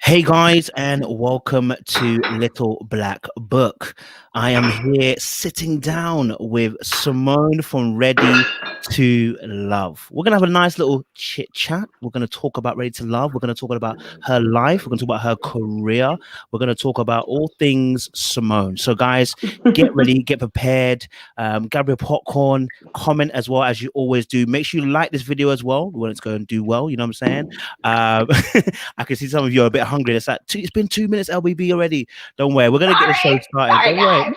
Hey guys, and welcome to Little Black Book. I am here sitting down with Simone from Ready to Love. We're gonna have a nice little chit chat. We're gonna talk about Ready to Love. We're gonna talk about her life. We're gonna talk about her career. We're gonna talk about all things Simone. So, guys, get ready, get prepared. Grab your popcorn. Comment as well as you always do. Make sure you like this video as well. We want it to go and do well. You know what I'm saying? I can see some of you are a bit hungry. It's been 2 minutes LBB already. Don't worry, we're gonna get the show started. Sorry, Don't worry. guys.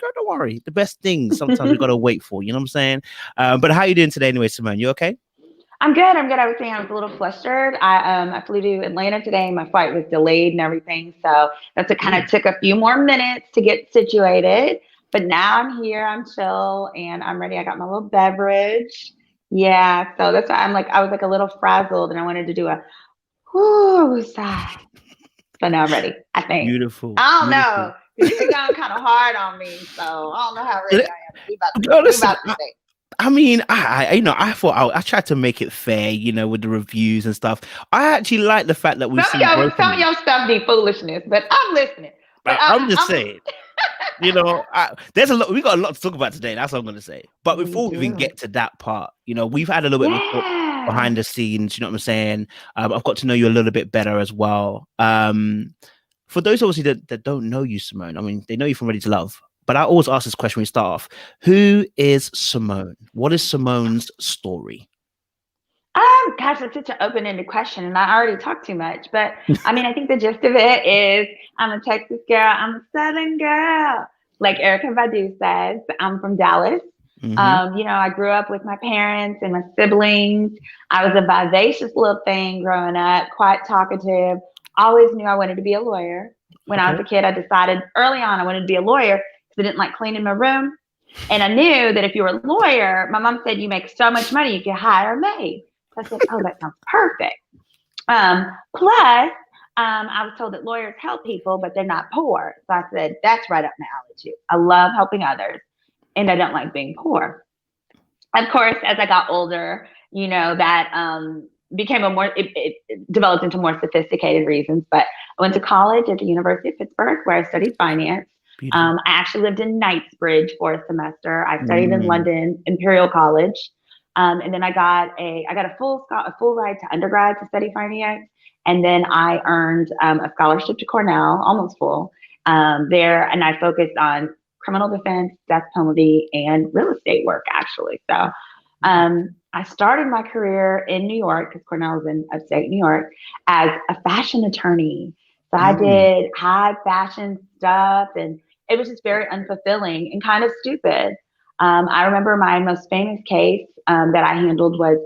No, don't worry. The best things sometimes we gotta wait for. You know what I'm saying? But how you doing today, anyway, Simone? You okay? I'm good. I was saying I was a little flustered. I flew to Atlanta today. My flight was delayed and everything, so that's it. Kind of took a few more minutes to get situated. But now I'm here. I'm chill and I'm ready. I got my little beverage. Yeah, so that's why I was like a little frazzled, and I wanted to do a whoo sigh. But now I'm ready. I think. Beautiful. I don't know. You've been going kind of hard on me, so I don't know how ready I am. We about to say. I mean, I thought I tried to make it fair, with the reviews and stuff. I actually like the fact that we've some of your stuff need foolishness, but I'm listening. I'm just saying, we got a lot to talk about today. That's what I'm going to say. But before we even get to that part, we've had a little bit of behind the scenes. You know what I'm saying? I've got to know you a little bit better as well. For those obviously that don't know you, Simone, I mean, they know you from Ready to Love. But I always ask this question when we start off. Who is Simone? What is Simone's story? Gosh, that's such an open-ended question, and I already talked too much. But I mean, I think the gist of it is I'm a Texas girl. I'm a Southern girl. Like Erykah Badu says, I'm from Dallas. Mm-hmm. I grew up with my parents and my siblings. I was a vivacious little thing growing up, quite talkative. Always knew I wanted to be a lawyer. When I was a kid, I decided early on I wanted to be a lawyer. I didn't like cleaning my room. And I knew that if you were a lawyer, my mom said you make so much money, you could hire a maid. So I said, oh, that sounds perfect. Plus, I was told that lawyers help people, but they're not poor. So I said, that's right up my alley too. I love helping others and I don't like being poor. Of course, as I got older, that became it developed into more sophisticated reasons. But I went to college at the University of Pittsburgh where I studied finance. I actually lived in Knightsbridge for a semester. I studied in London, Imperial College. And then I got a full ride to undergrad to study finance. And then I earned a scholarship to Cornell, almost full, there. And I focused on criminal defense, death penalty, and real estate work, actually. So I started my career in New York, because Cornell is in upstate New York, as a fashion attorney. So I did high fashion stuff, and it was just very unfulfilling and kind of stupid. I remember my most famous case that I handled was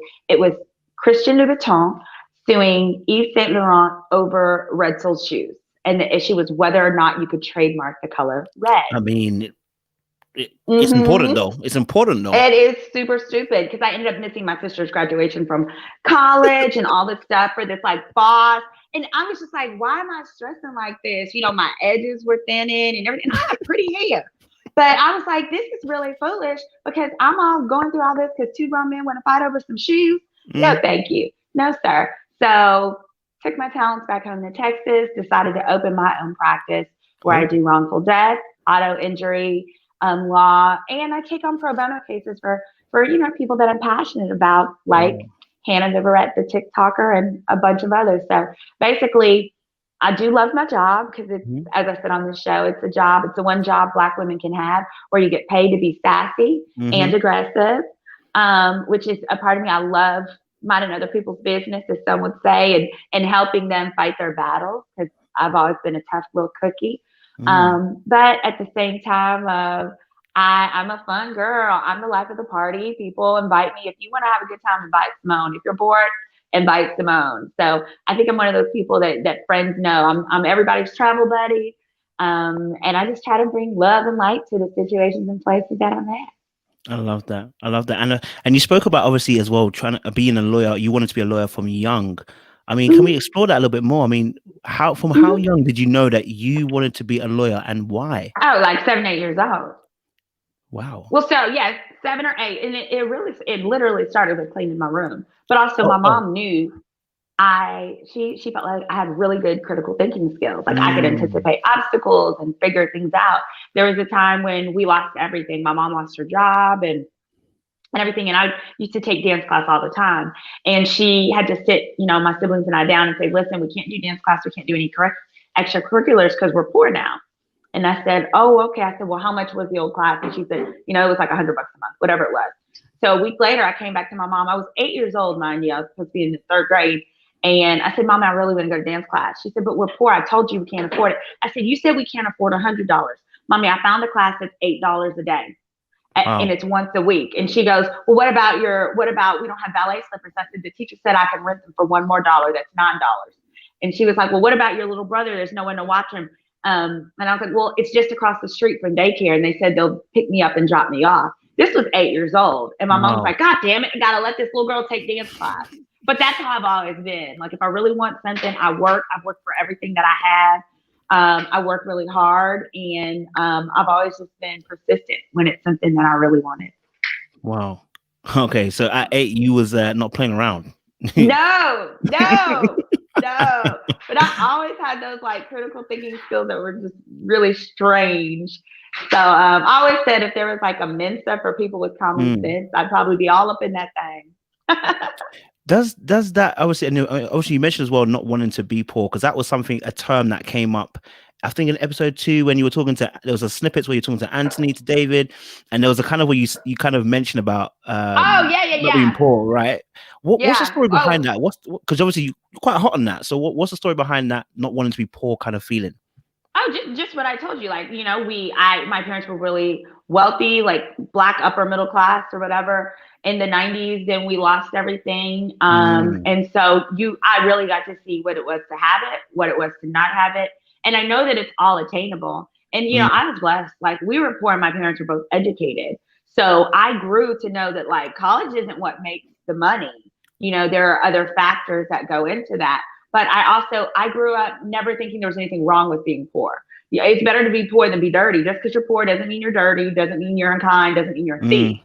Christian Louboutin suing Yves Saint Laurent over Red Sole's shoes. And the issue was whether or not you could trademark the color red. I mean, it's important though. It's important though. It is super stupid because I ended up missing my sister's graduation from college and all this stuff for this boss. And I was just like, why am I stressing like this? My edges were thinning and everything. And I have pretty hair. But I was like, this is really foolish because I'm all going through all this because two grown men want to fight over some shoes. No, thank you. No, sir. So took my talents back home to Texas, decided to open my own practice where I do wrongful death, auto injury, law, and I take on pro bono cases for people that I'm passionate about, like Hannah Viverette, the TikToker, and a bunch of others. So basically, I do love my job because it's, as I said on the show, it's a job. It's the one job Black women can have where you get paid to be sassy and aggressive, which is a part of me. I love minding other people's business, as some would say, and helping them fight their battles because I've always been a tough little cookie. But at the same time, I'm a fun girl. I'm the life of the party. People invite me. If you want to have a good time, invite Simone. If you're bored, invite Simone. So I think I'm one of those people that friends know. I'm everybody's travel buddy. And I just try to bring love and light to the situations and places that I'm at. I love that. And you spoke about obviously as well, being a lawyer. You wanted to be a lawyer from young. I mean, can we explore that a little bit more? I mean, how young did you know that you wanted to be a lawyer and why? Oh, like 7, 8 years old. Wow. Well, so yes, 7 or 8, and it literally started with cleaning my room. But also, my mom knew she felt like I had really good critical thinking skills. Like I could Mm. anticipate obstacles and figure things out. There was a time when we lost everything. My mom lost her job and everything. And I used to take dance class all the time. And she had to sit, my siblings and I down and say, listen, we can't do dance class. We can't do any extracurriculars because we're poor now. And I said, oh, okay. I said, well, how much was the old class? And she said, it was like $100 a month, whatever it was. So a week later, I came back to my mom. I was 8 years old, mind you. I was supposed to be in the third grade. And I said, Mom, I really want to go to dance class. She said, but we're poor. I told you we can't afford it. I said, you said we can't afford $100. Mommy, I found a class that's $8 a day. And Wow. it's once a week. And she goes, well, what about we don't have ballet slippers? I said, the teacher said I can rent them for $1 more. That's $9. And she was like, well, what about your little brother? There's no one to watch him. And I was like, well, it's just across the street from daycare. And they said they'll pick me up and drop me off. This was 8 years old. And my mom was like, God damn it. I got to let this little girl take dance class. But that's how I've always been. Like, if I really want something, I work. I've worked for everything that I have. I work really hard, and I've always just been persistent when it's something that I really wanted. Wow. Okay, so at 8, you was not playing around. No. But I always had those like critical thinking skills that were just really strange. So I always said if there was like a Mensa for people with common sense, I'd probably be all up in that thing. Does that obviously you mentioned as well not wanting to be poor, because that was a term that came up, I think, in episode 2 when you were talking to, there was a snippets where you're talking to Anthony, to David, and there was a kind of where you kind of mentioned about oh yeah not being poor, right? What's the story behind that? Because obviously you're quite hot on that. So what's the story behind that not wanting to be poor kind of feeling? Oh, just what I told you. Like, my parents were really wealthy, like Black upper middle class or whatever in the 90s. Then we lost everything. And so I really got to see what it was to have it, what it was to not have it. And I know that it's all attainable. And, I was blessed. Like, we were poor and my parents were both educated. So I grew to know that like college isn't what makes the money. There are other factors that go into that. But I grew up never thinking there was anything wrong with being poor. Yeah, it's better to be poor than be dirty. Just because you're poor doesn't mean you're dirty, doesn't mean you're unkind, doesn't mean you're a thief.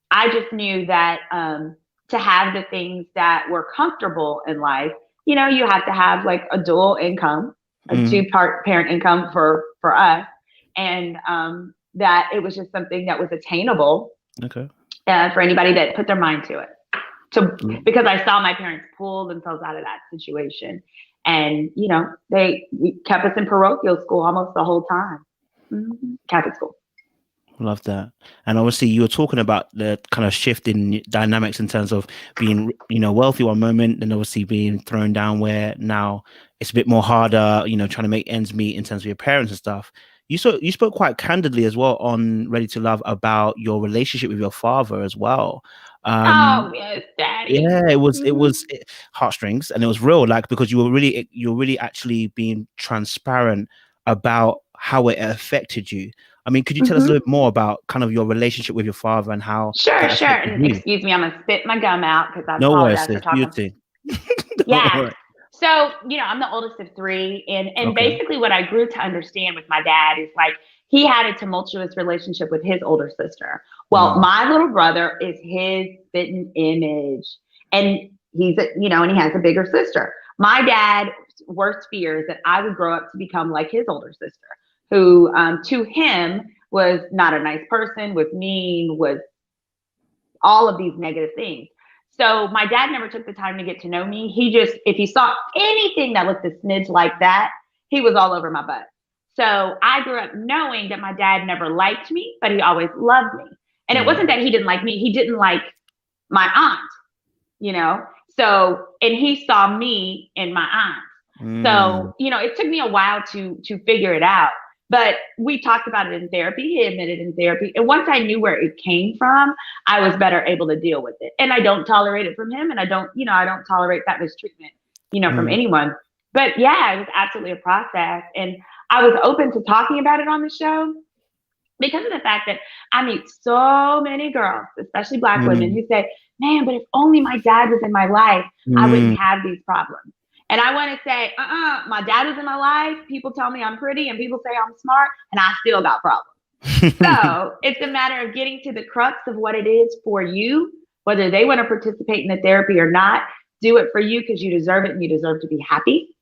I just knew that to have the things that were comfortable in life, you have to have like a dual income, a 2-part parent income for us. And that it was just something that was attainable for anybody that put their mind to it. Because I saw my parents pull themselves out of that situation. And, they kept us in parochial school almost the whole time. Catholic school. Love that. And obviously you were talking about the kind of shift in dynamics in terms of being, wealthy one moment and obviously being thrown down where now it's a bit more harder, trying to make ends meet in terms of your parents and stuff. You spoke quite candidly as well on Ready to Love about your relationship with your father as well. Oh yes, Daddy. Yeah, it was heartstrings, and it was real, like, because you were really actually being transparent about how it affected you. I mean, could you tell us a little bit more about kind of your relationship with your father and how? Sure. And excuse me, I'm gonna spit my gum out because I apologize for talking. Yeah. So, I'm the oldest of 3, and basically what I grew to understand with my dad is like he had a tumultuous relationship with his older sister. Well, my little brother is his spitting image, and he's and he has a bigger sister. My dad's worst fear is that I would grow up to become like his older sister, who to him was not a nice person, was mean, was all of these negative things. So my dad never took the time to get to know me. He just, if he saw anything that looked a smidge like that, he was all over my butt. So I grew up knowing that my dad never liked me, but he always loved me. And it wasn't that he didn't like me. He didn't like my aunt, So, and he saw me in my aunt. So, it took me a while to figure it out. But we talked about it in therapy. He admitted in therapy. And once I knew where it came from, I was better able to deal with it. And I don't tolerate it from him. And I don't tolerate that mistreatment, from anyone. But yeah, it was absolutely a process. And I was open to talking about it on the show because of the fact that I meet so many girls, especially Black women, who say, man, but if only my dad was in my life, I wouldn't have these problems. And I want to say, my dad was in my life. People tell me I'm pretty and people say I'm smart, and I still got problems. So it's a matter of getting to the crux of what it is for you, whether they want to participate in the therapy or not. do it for you because you deserve it and you deserve to be happy.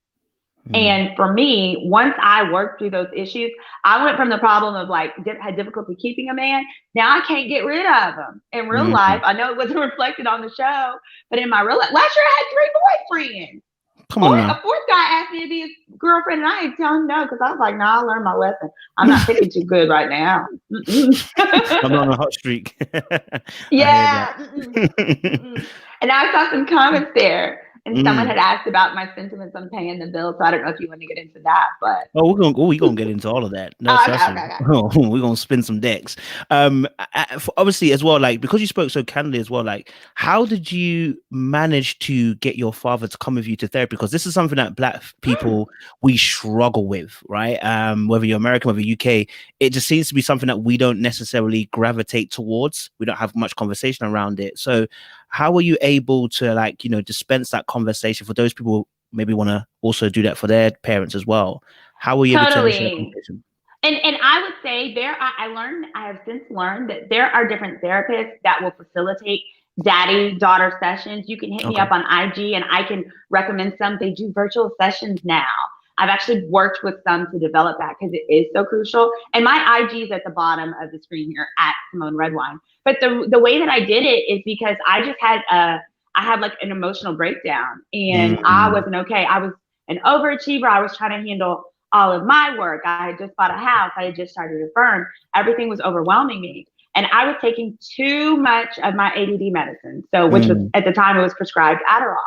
And for me, once I worked through those issues, I went from the problem of like had difficulty keeping a man. Now I can't get rid of him in real life. I know it wasn't reflected on the show, but in my real life, last year I had 3 boyfriends. Come on now. A fourth guy asked me to be his girlfriend, and I didn't tell him no because I was like, "Nah, I learned my lesson. I'm not picking too good right now." I'm on a hot streak. Yeah. And I saw some comments there. And someone had asked about my sentiments on paying the bill, so I don't know if you want to get into that, but we're gonna get into all of that. Okay. We're gonna spin some decks. Obviously, as well, like because you spoke so candidly as well, like how did you manage to get your father to come with you to therapy? Because this is something that Black people we struggle with, right? Whether you're American, whether UK, it just seems to be something that we don't necessarily gravitate towards. We don't have much conversation around it. So how were you able to like, dispense that conversation for those people who maybe want to also do that for their parents as well? How were you able to have that conversation? And I would say I have since learned that there are different therapists that will facilitate daddy-daughter sessions. You can hit me up on IG and I can recommend some. They do virtual sessions now. I've actually worked with some to develop that because it is so crucial. And my IG is at the bottom of the screen here at Simone Redwine. But the way that I did it is because I just had I had like an emotional breakdown and I wasn't okay. I was an overachiever. I was trying to handle all of my work. I had just bought a house. I had just started a firm. Everything was overwhelming me. And I was taking too much of my ADD medicine. So, which was at the time it was prescribed Adderall.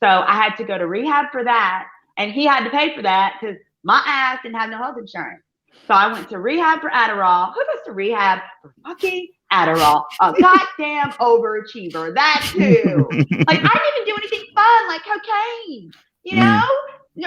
So I had to go to rehab for that. And he had to pay for that because my ass didn't have no health insurance. So I went to rehab for Adderall. Who goes to rehab for fucking Adderall? A goddamn overachiever. That too. Like I didn't even do anything fun like cocaine,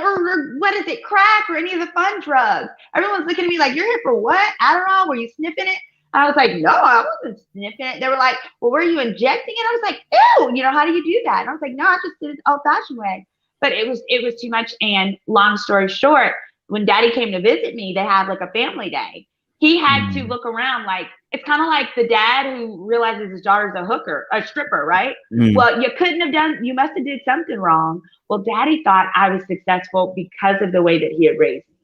or what is it, crack or any of the fun drugs. Everyone's looking at me like, you're here for what? Adderall? Were you sniffing it? I was like, no, I wasn't sniffing it. They were like, well, were you injecting it? I was like, ew, how do you do that? And I was like, no, I just did it the old-fashioned way. But it was too much. And long story short, when daddy came to visit me, they had like a family day. He had to look around like, it's kind of like the dad who realizes his daughter's a stripper, right? Well, you must have did something wrong. Well, daddy thought I was successful because of the way that he had raised me.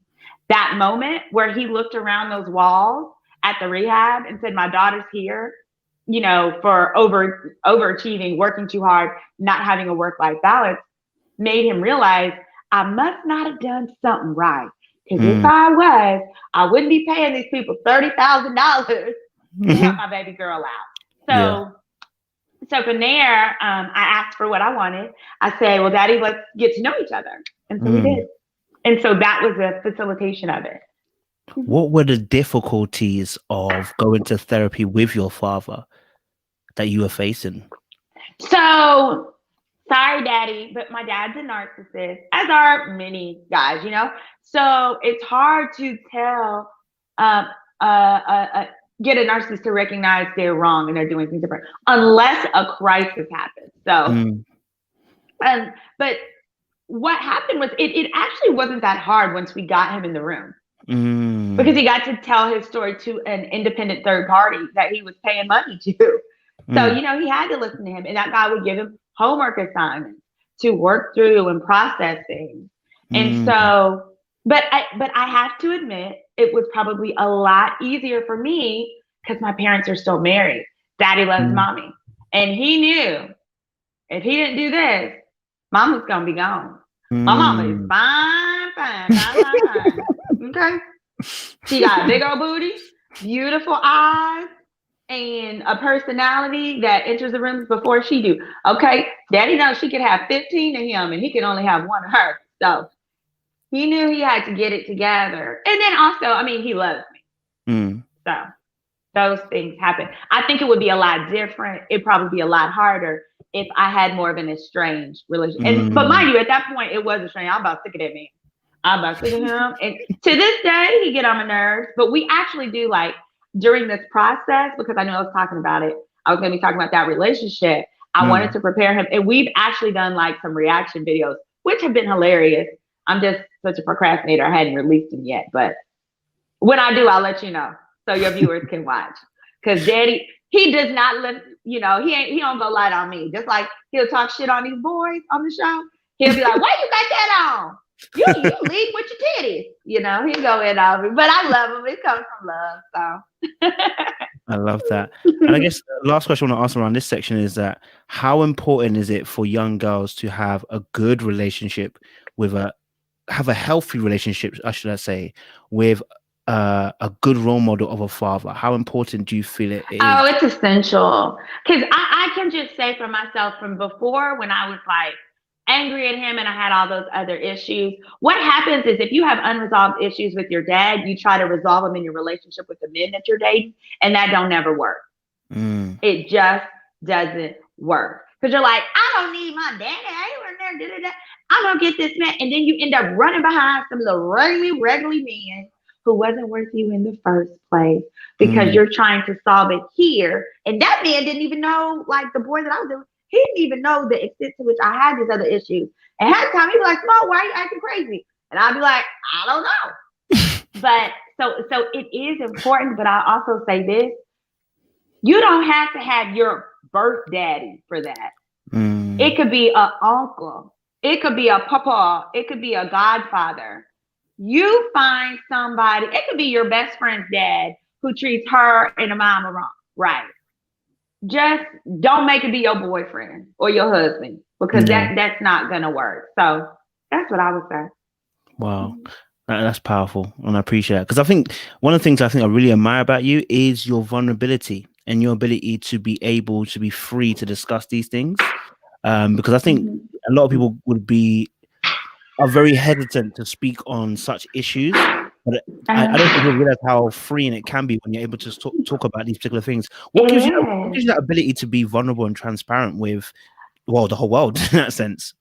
That moment where he looked around those walls at the rehab and said, my daughter's here, for overachieving, working too hard, not having a work-life balance, made him realize I must not have done something right. Because if I was, I wouldn't be paying these people $30,000 to help my baby girl out. So from there, I asked for what I wanted. I said, well, daddy, let's get to know each other. And so we did. And so that was a facilitation of it. What were the difficulties of going to therapy with your father that you were facing? So, sorry, daddy, but my dad's a narcissist, as are many guys, So it's hard to tell, get a narcissist to recognize they're wrong and they're doing things different, unless a crisis happens. So, but what happened was it actually wasn't that hard once we got him in the room. Because he got to tell his story to an independent third party that he was paying money to. So, he had to listen to him, and that guy would give him homework assignments to work through and process things. And so, but I have to admit, it was probably a lot easier for me because my parents are still married. Daddy loves mommy. And he knew if he didn't do this, mom was going to be gone. My mama is fine. Okay. She got a big old booty, beautiful eyes, and a personality that enters the rooms before she do. Okay. Daddy knows she could have 15 of him and he can only have one of her. So he knew he had to get it together. And then also, he loves me. So those things happen. I think it would be a lot different. It'd probably be a lot harder if I had more of an estranged relationship. But mind you, at that point, it was estranged. I'm about sick of that man. I'm about sick of him. And to this day, he get on my nerves. But we actually do during this process, because I know I was talking about it, I was going to be talking about that relationship. I wanted to prepare him. And we've actually done some reaction videos, which have been hilarious. I'm just such a procrastinator. I hadn't released them yet. But when I do, I'll let you know so your viewers can watch. Because daddy, he does not he don't go light on me. Just like he'll talk shit on these boys on the show. He'll be like, "Why you got that on? You lead with your titties." He'll go in on me. But I love him. It comes from love. So I love that. And I guess the last question I want to ask around this section is that how important is it for young girls to have a good relationship have a healthy relationship, should I say, with a good role model of a father? How important do you feel it is? Oh, it's essential. Because I can just say for myself from before when I was like angry at him and I had all those other issues. What happens is if you have unresolved issues with your dad, you try to resolve them in your relationship with the men that you're dating, and that don't never work. It just doesn't work. Because you're like, I don't need my daddy. I ain't there, da. I'm going to get this man. And then you end up running behind some little regular man who wasn't worth you in the first place because you're trying to solve it here. And that man didn't even know, like the boy that I was doing, he didn't even know the extent to which I had these other issues. And half the time he'd be like, "Smoke, why are you acting crazy?" And I'd be like, "I don't know." But so it is important, but I also say this. You don't have to have your birth daddy for that. It could be an uncle. It could be a papa. It could be a godfather. You find somebody, it could be your best friend's dad who treats her and a mama wrong. Right. Just don't make it be your boyfriend or your husband because that's not going to work. So that's what I would say. Wow. That's powerful. And I appreciate it. Because I think one of the things I really admire about you is your vulnerability and your ability to be able to be free to discuss these things. Because I think a lot of people are very hesitant to speak on such issues. But I don't think you realize how freeing it can be when you're able to talk about these particular things. What gives you that ability to be vulnerable and transparent with, well, the whole world in that sense?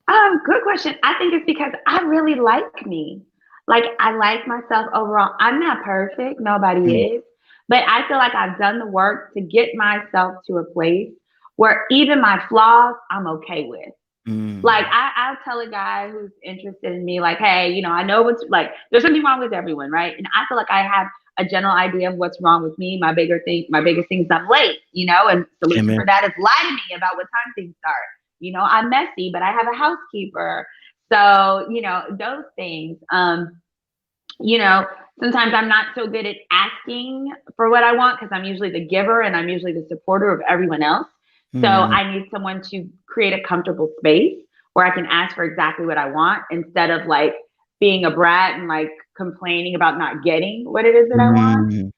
Good question. I think it's because I really like me. Like, I like myself overall. I'm not perfect. Nobody is. But I feel like I've done the work to get myself to a place where even my flaws, I'm okay with. Like, I'll tell a guy who's interested in me, like, hey, I know what's like, there's something wrong with everyone, right? And I feel like I have a general idea of what's wrong with me. My biggest thing is I'm late, and solution for that is lie to me about what time things start. I'm messy, but I have a housekeeper. So, those things, sometimes I'm not so good at asking for what I want because I'm usually the giver and I'm usually the supporter of everyone else. So I need someone to create a comfortable space where I can ask for exactly what I want instead of like being a brat and like complaining about not getting what it is that I want.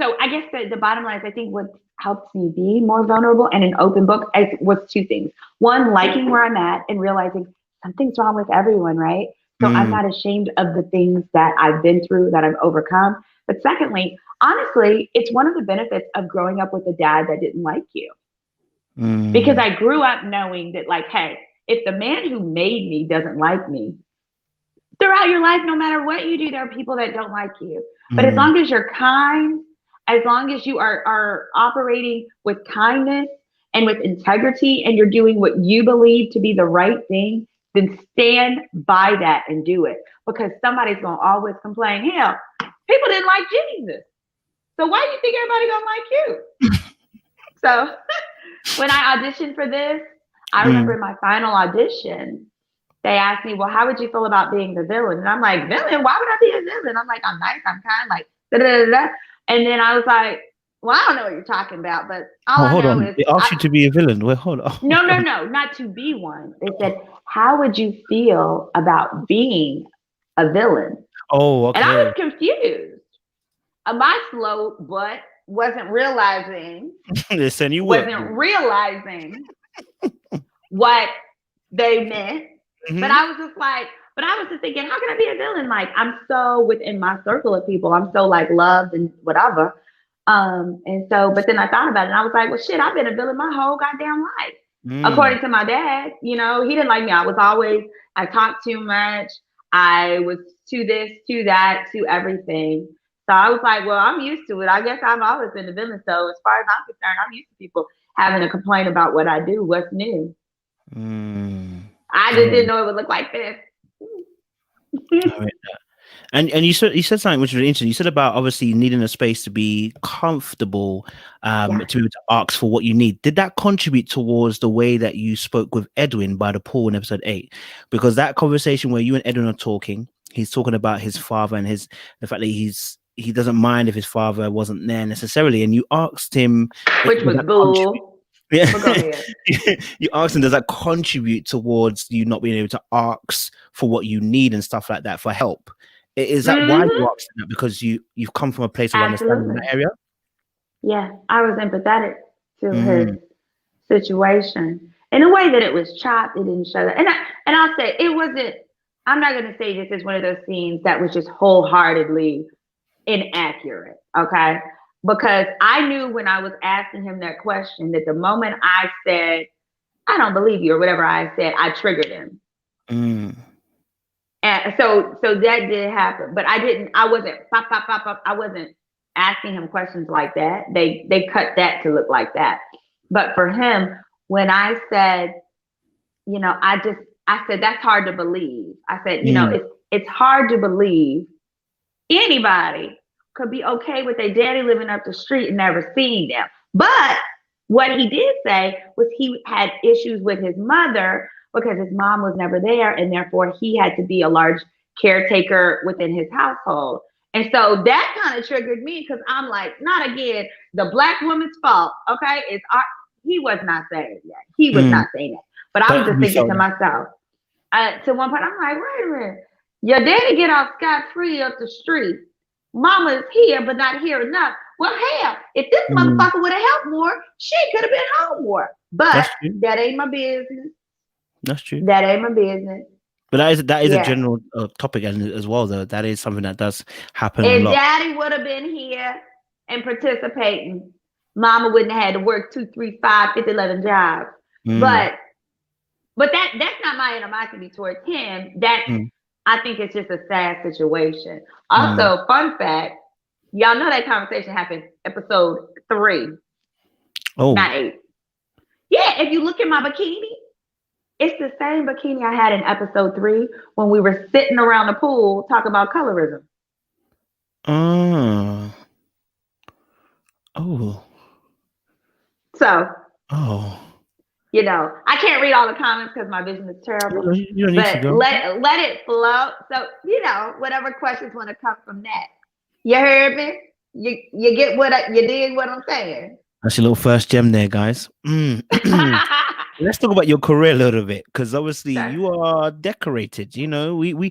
So I guess the bottom line is I think what helps me be more vulnerable and an open book was two things. One, liking where I'm at and realizing something's wrong with everyone, right? So I'm not ashamed of the things that I've been through, that I've overcome. But secondly, honestly, it's one of the benefits of growing up with a dad that didn't like you. Because I grew up knowing that, like, hey, if the man who made me doesn't like me, throughout your life, no matter what you do, there are people that don't like you. But as long as you're kind, as long as you are operating with kindness and with integrity and you're doing what you believe to be the right thing, then stand by that and do it. Because somebody's going to always complain, hell, people didn't like Jesus. So why do you think everybody going to like you? So when I auditioned for this, I remember in my final audition, they asked me, well, how would you feel about being the villain? And I'm like, villain? Why would I be a villain? I'm like, I'm nice, I'm kind, like, da-da-da-da. And then I was like, well, I don't know what you're talking about, but all I know is... They asked you to be a villain. Well, hold on. No, not to be one. They said, how would you feel about being a villain? Oh, okay. And I was confused. My slow butt wasn't realizing... Listen, you wasn't realizing what they meant. But I was just like... But I was just thinking, how can I be a villain? Like, I'm so within my circle of people. I'm so, like, loved and whatever. And so, but then I thought about it and I was like, well, shit, I've been a villain my whole goddamn life. According to my dad, he didn't like me. I talked too much. I was to this, to that, to everything. So I was like, well, I'm used to it. I guess I've always been a villain. So as far as I'm concerned, I'm used to people having to complain about what I do. What's new? I just didn't know it would look like this. And you said something which was interesting. You said about obviously needing a space to be comfortable, Yeah. to be able to ask for what you need. Did that contribute towards the way that you spoke with Edwin by the pool in episode 8? Because that conversation where you and Edwin are talking, he's talking about his father and the fact that he doesn't mind if his father wasn't there necessarily, and you asked him, Which does was that contribute? bull. Yeah. But go ahead. You asked him, does that contribute towards you not being able to ask for what you need and stuff like that for help? Is that why you Mm-hmm. asked that? Because you've come from a place of understanding in Absolutely. that area? Yeah. I was empathetic to his Mm, situation. In a way that it was chopped, it didn't show that. And I'll say it wasn't. I'm not going to say this is one of those scenes that was just wholeheartedly inaccurate. Okay, because I knew when I was asking him that question that the moment I said I don't believe you or whatever I said, I triggered him. mm, And so that did happen, but I wasn't pop pop pop pop. I wasn't asking him questions like that. They cut that to look like that. But for him, when I said, I said that's hard to believe. I said, mm, it's hard to believe anybody could be okay with their daddy living up the street and never seeing them. But what he did say was he had issues with his mother because his mom was never there, and therefore he had to be a large caretaker within his household. And so that kind of triggered me because I'm like, not again, the black woman's fault. Okay, he was not saying that. He was mm. not saying that. But I was But just you thinking felt to that. myself, to one point, I'm like, wait a minute. Your daddy get off scot free up the street. Mama is here, but not here enough. Well, hell, if this Mm, motherfucker would have helped more, she could have been home more. But that's true. that ain't my business. That's true. That ain't my business. But that is a Yeah. general topic as well, though. That is something that does happen a If lot. daddy would have been here and participating, mama wouldn't have had to work 2, 3, 5, 50, 11 jobs. Mm, But that's not my animosity towards him. mm, I think it's just a sad situation. mm. Also, fun fact, y'all know that conversation happened episode 3, Oh, not 8. Yeah, if you look at my bikini, it's the same bikini I had in episode 3 when we were sitting around the pool talking about colorism. ah, oh, So, oh. I can't read all the comments because my vision is terrible. You don't need to But go. let it flow. So, whatever questions want to come from that. You heard me? You get you dig what I'm saying? That's your little first gem there, guys. Let's talk about your career a little bit, because obviously Sure. you are decorated. We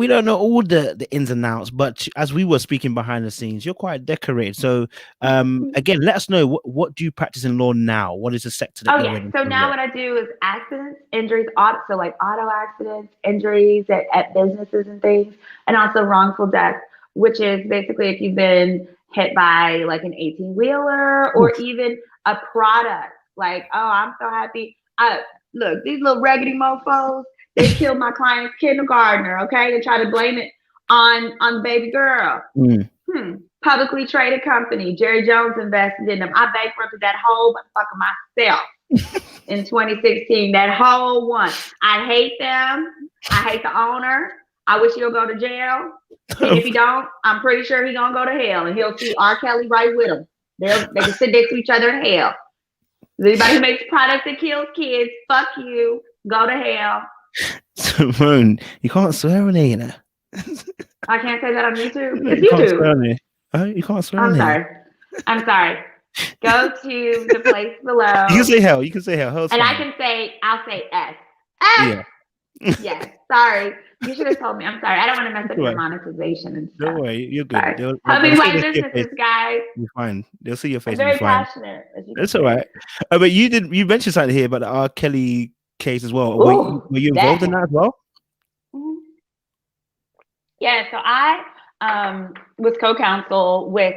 don't know all the ins and outs, but as we were speaking behind the scenes, you're quite decorated. So, again, let us know what do you practice in law now? What is the sector that Oh you're yeah. in So now law? what I do is accidents, injuries, so like auto accidents, injuries at businesses and things, and also wrongful death, which is basically if you've been hit by like an 18-wheeler or Oof. even a product. Like, oh, I'm so happy. Look, these little raggedy mofos, they killed my client's kindergartner, okay, and try to blame it on baby girl. Mm. Publicly traded company. Jerry Jones invested in them. I bankrupted that whole motherfucker myself in 2016. That whole one. I hate them. I hate the owner. I wish he'll go to jail. And if he don't, I'm pretty sure he's gonna go to hell, and he'll see R. Kelly right with him. They can sit next to each other in hell. Anybody who makes products that kills kids, fuck you. Go to hell. Simone, you can't swear on here, I can't say that on YouTube. No, It's you can't YouTube. swear on here. Oh, you can't swear on I'm here. sorry. I'm sorry. Go to the place below. You can say hell. You can say hell. Hell's And fine. I'll say S. S! Yeah. Yes. Sorry. You should have told me. I'm sorry. I don't want to mess up your Don't monetization and Don't stuff. worry. You're good. Sorry. They'll Helping see black your face. businesses, guys. You're fine. They'll see your face. I'm You'll very be fine. passionate, as you can That's see. all right. But you mentioned something here about the R. Kelly case as well. Ooh, were you involved in that as well? Mhm. Yeah, so I was co-counsel with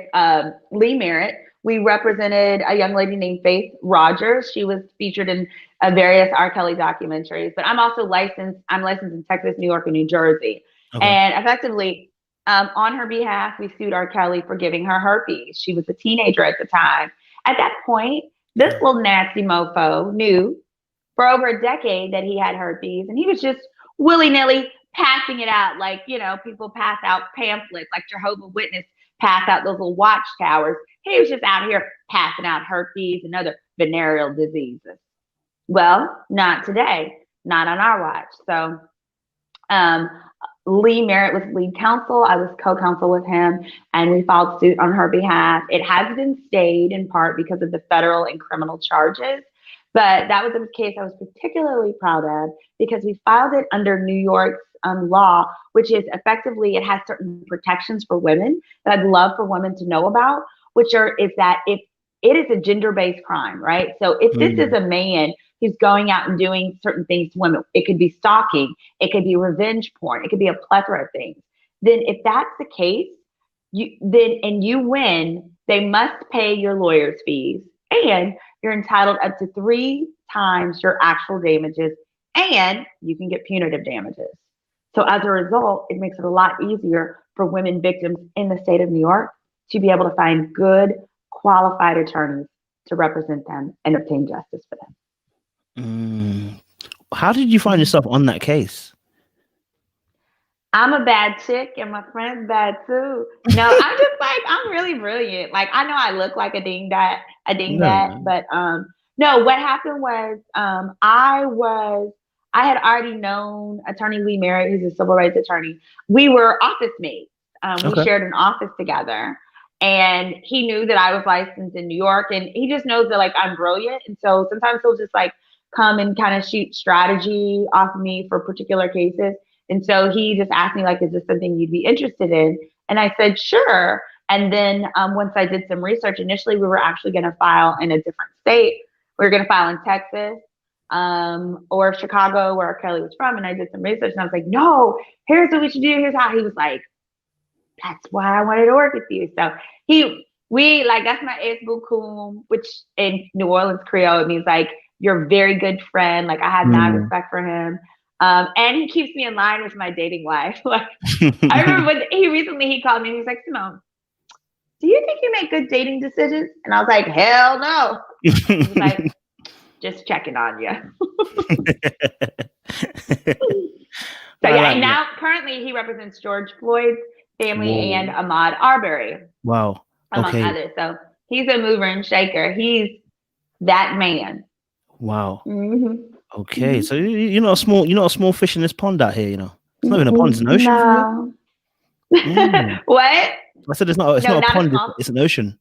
Lee Merritt. We represented a young lady named Faith Rogers. She was featured in various R. Kelly documentaries. But I'm also licensed. I'm licensed in Texas, New York, and New Jersey. Okay. And effectively, on her behalf, we sued R. Kelly for giving her herpes. She was a teenager at the time. At that point, this little nasty mofo knew for over a decade that he had herpes, and he was just willy-nilly passing it out like, people pass out pamphlets, like Jehovah's Witness pass out those little watchtowers. He was just out here passing out herpes and other venereal diseases. Well, not today, not on our watch. So Lee Merritt was lead counsel. I was co-counsel with him, and we filed suit on her behalf. It has been stayed in part because of the federal and criminal charges, but that was a case I was particularly proud of because we filed it under New York's law, which is effectively, it has certain protections for women that I'd love for women to know about, is that if it is a gender-based crime, right? So if this is a man who's going out and doing certain things to women, it could be stalking, it could be revenge porn, it could be a plethora of things. Then if that's the case, you win, they must pay your lawyer's fees, and you're entitled up to 3 times your actual damages, and you can get punitive damages. So as a result, it makes it a lot easier for women victims in the state of New York to be able to find good, qualified attorneys to represent them and obtain justice for them. How did you find yourself on that case? I'm a bad chick and my friend's bad too. No, I'm just like, I'm really brilliant. Like, I know I look like a dingbat, but no, what happened was I had already known attorney Lee Merritt, who's a civil rights attorney. We were office mates. We shared an office together. And he knew that I was licensed in New York, and he just knows that like I'm brilliant. And so sometimes he'll just like come and kind of shoot strategy off of me for particular cases. And so he just asked me like, is this something you'd be interested in? And I said, sure. And then once I did some research, initially we were actually going to file in a different state. We were going to file in Texas or Chicago, where Kelly was from. And I did some research and I was like, no, here's what we should do. Here's how. He was like, that's why I wanted to work with you. So that's my ex bukum, which in New Orleans Creole, it means like you're a very good friend. Like I have mad respect for him. And he keeps me in line with my dating life. Like I remember when he called me and he was like, Simone, do you think you make good dating decisions? And I was like, hell no. He was like, just checking on you. So yeah, and now currently he represents George Floyd's family and Ahmaud Arbery. Wow. Among others. So he's a mover and shaker. He's that man. Wow. Okay. So you're not a small fish in this pond out here, It's not even a pond, it's an ocean. No. What? I said it's not a pond, it's an ocean.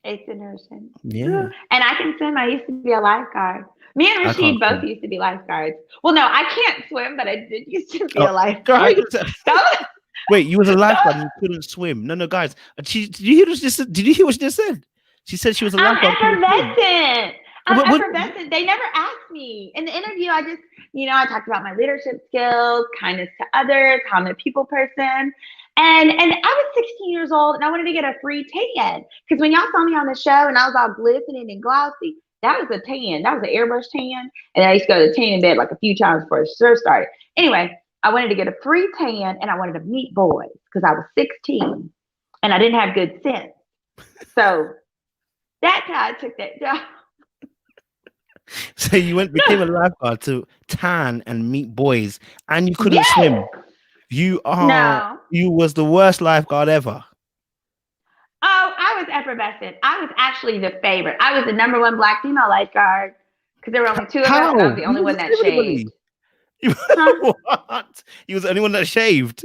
It's an ocean. Yeah. And I can swim. I used to be a lifeguard. Me and Rashid both used to be lifeguards. Well, no, I can't swim, but I did used to be a lifeguard. Wait, you was a lifeguard and you couldn't swim? No, guys. Did you hear what she just said? She said she was a lifeguard. I'm effervescent. They never asked me. In the interview, I just, I talked about my leadership skills, kindness to others, how I'm a people person. And I was 16 years old and I wanted to get a free tan. Because when y'all saw me on the show and I was all glistening and glossy, that was a tan. That was an airbrush tan. And I used to go to the tanning bed like a few times before the show started. Anyway, I wanted to get a free tan and I wanted to meet boys because I was 16 and I didn't have good sense. So that's how I took that job. So you became a lifeguard to tan and meet boys, and you couldn't swim. You was the worst lifeguard ever. Oh, I was effervescent. I was actually the favorite. I was the number 1 Black female lifeguard because there were only 2 of us. I was the only one that shaved. What? You was the only one that shaved?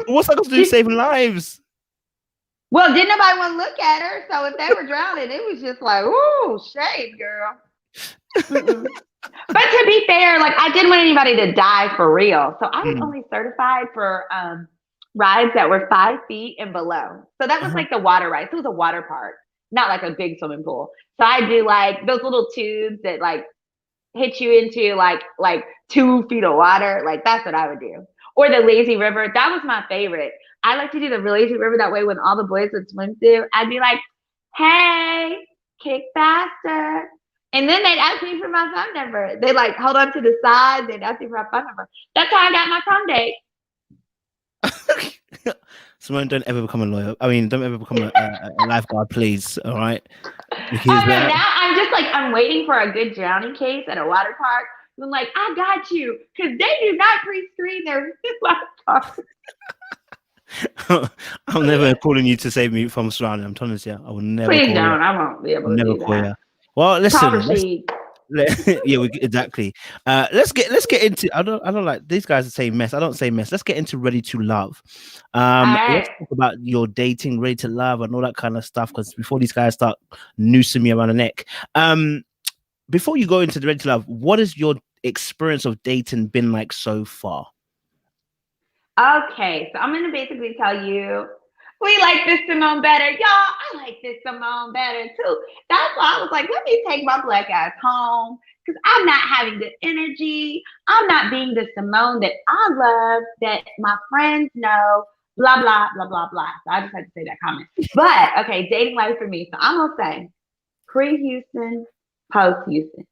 What's that got to do with saving lives? Well, didn't nobody want to look at her, so if they were drowning, it was just like, ooh, shade, girl. But to be fair, like I didn't want anybody to die for real. So I was only certified for rides that were 5 feet and below. So that was like the water rides. It was a water park, not like a big swimming pool. So I do like those little tubes that like hit you into like 2 feet of water. Like that's what I would do. Or the lazy river. That was my favorite. I like to do the lazy river that way when all the boys would swim through. I'd be like, hey, kick faster. And then they'd ask me for my phone number. They like hold on to the side. They'd ask me for my phone number. That's how I got my prom date. Simone, don't ever become a lawyer. I mean, don't ever become a lifeguard, please. All right. Because now I'm just like, I'm waiting for a good drowning case at a water park I'm like, I got you. Because they do not pre-screen their lifeguard. I'm never calling you to save me from surrounding. I'm telling you, I will never Please call you. don't. I won't be able to Never do call that. you. Well, Cover listen. sheet. Yeah, exactly. Let's get into. I don't like these guys that say mess. I don't say mess. Let's get into ready to love. All right. Let's talk about your dating, ready to love, and all that kind of stuff. Because before these guys start noosing me around the neck, before you go into the ready to love, what has your experience of dating been like so far? Okay, so I'm gonna basically tell you we like this Simone better. Y'all, I like this Simone better too. That's why I was like, let me take my black ass home because I'm not having the energy. I'm not being the Simone that I love, that my friends know, blah, blah, blah, blah, blah. So I just had to say that comment. But okay, dating life for me. So I'm gonna say pre-Houston, post-Houston.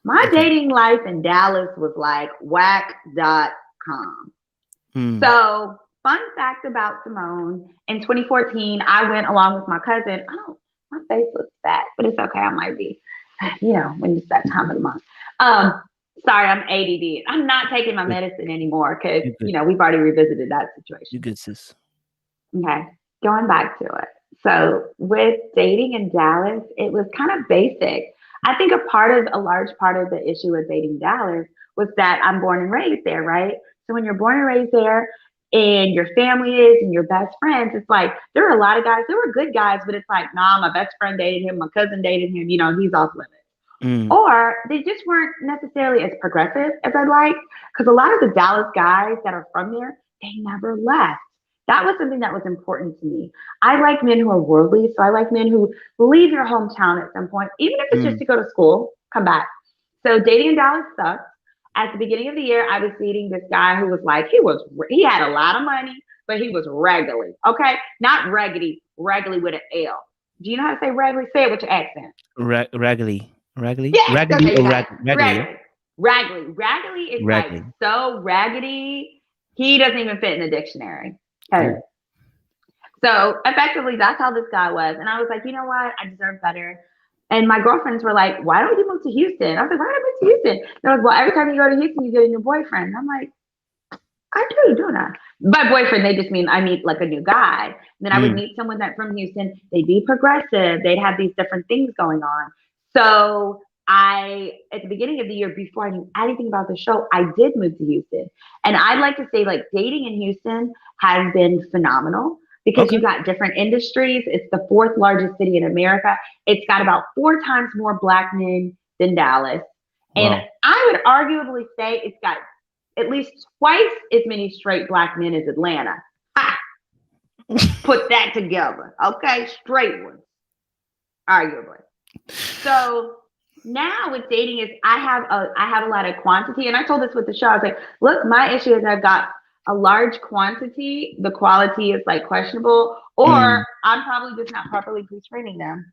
My Okay. dating life in Dallas was like whack.com. Hmm. So, fun fact about Simone, in 2014, I went along with my cousin. My face looks fat, but it's okay. I might be, when it's that time of the month. Sorry, I'm ADD. I'm not taking my Good. medicine anymore because, You good. we've already revisited that You situation. good, sis. Okay, going back to it. So, with dating in Dallas, it was kind of basic. I think a large part of the issue with dating Dallas was that I'm born and raised there, right? So when you're born and raised there and your family is and your best friends, it's like there were a lot of guys, there were good guys, but it's like, nah, my best friend dated him, my cousin dated him, he's off limits. Mm. Or they just weren't necessarily as progressive as I'd like. Because a lot of the Dallas guys that are from there, they never left. That was something that was important to me. I like men who are worldly, so I like men who leave your hometown at some point, even if it's just Mm. to go to school, come back. So dating in Dallas sucked. At the beginning of the year, I was dating this guy who was like, he had a lot of money, but he was raggedy. Okay, not raggedy, raggedy with an L. Do you know how to say raggedy? Say it with your accent. Raggedy, Yes, raggedy okay, you or got it. raggedy, yeah? Raggedy. Raggedy is like Raggedy. so raggedy, he doesn't even fit in the dictionary. Okay. Oh. So effectively, that's how this guy was. And I was like, you know what? I deserve better. And my girlfriends were like, why don't you move to Houston? I was like, why don't I move to Houston? They're like, well, every time you go to Houston, you get a new boyfriend. And I'm like, I do, don't I? By boyfriend, they just mean I meet like a new guy. And then I would Mm. meet someone that from Houston. They'd be progressive. They'd have these different things going on. So at the beginning of the year, before I knew anything about the show, I did move to Houston. And I'd like to say like dating in Houston has been phenomenal because Okay. you got different industries. It's the fourth largest city in America. It's got about 4 times more black men than Dallas. And Wow. I would arguably say it's got at least twice as many straight black men as Atlanta. Ha! Put that together, okay? Straight ones, arguably. So now with dating is I have a lot of quantity, and I told this with the show. I was like, look, my issue is I've got a large quantity. The quality is like questionable, Mm. or I'm probably just not properly pre-screening them.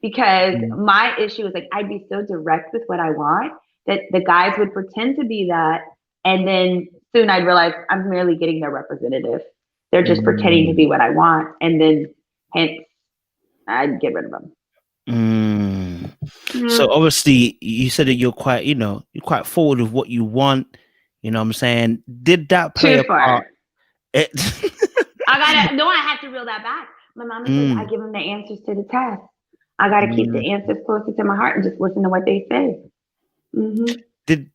Because Mm. my issue is like I'd be so direct with what I want that the guys would pretend to be that, and then soon I'd realize I'm merely getting their representative. They're just pretending to be Mm. what I want, and then hence I'd get rid of them. Mm. So Mm, obviously you said that you're quite forward with what you want. You know what I'm saying? Did that play too a part? far. It I have to reel that back. My mama says I mm. give them the answers to the test. I got to keep Mm. the answers closer to my heart and just listen to what they say. Mm-hmm. Did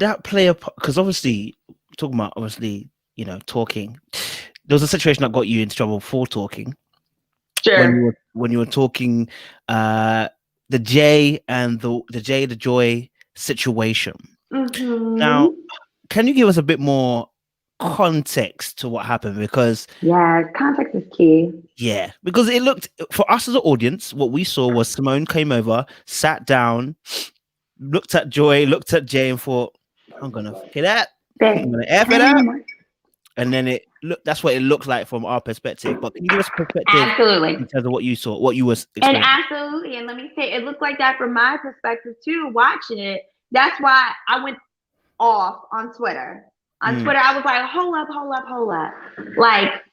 that play a part? Because obviously talking about talking. There was a situation that got you into trouble for talking Sure. when you were talking the Jay and the Joy situation. Now, Mm-hmm. can you give us a bit more context to what happened? Because Yeah, context is key. because it looked for us as an audience, what we saw was Simone came over, sat down, looked at Joy, looked at Jay, and thought, "I'm gonna f it up. I'm Babe, gonna f say it that up." anymore. And then that's what it looked like from our perspective. But can you give us a perspective Absolutely. in terms of what you saw, what you was And experiencing? absolutely. And let me say, it looked like that from my perspective too, watching it. That's why I went off on Twitter. On Mm. Twitter, I was like, hold up, hold up, hold up. Like,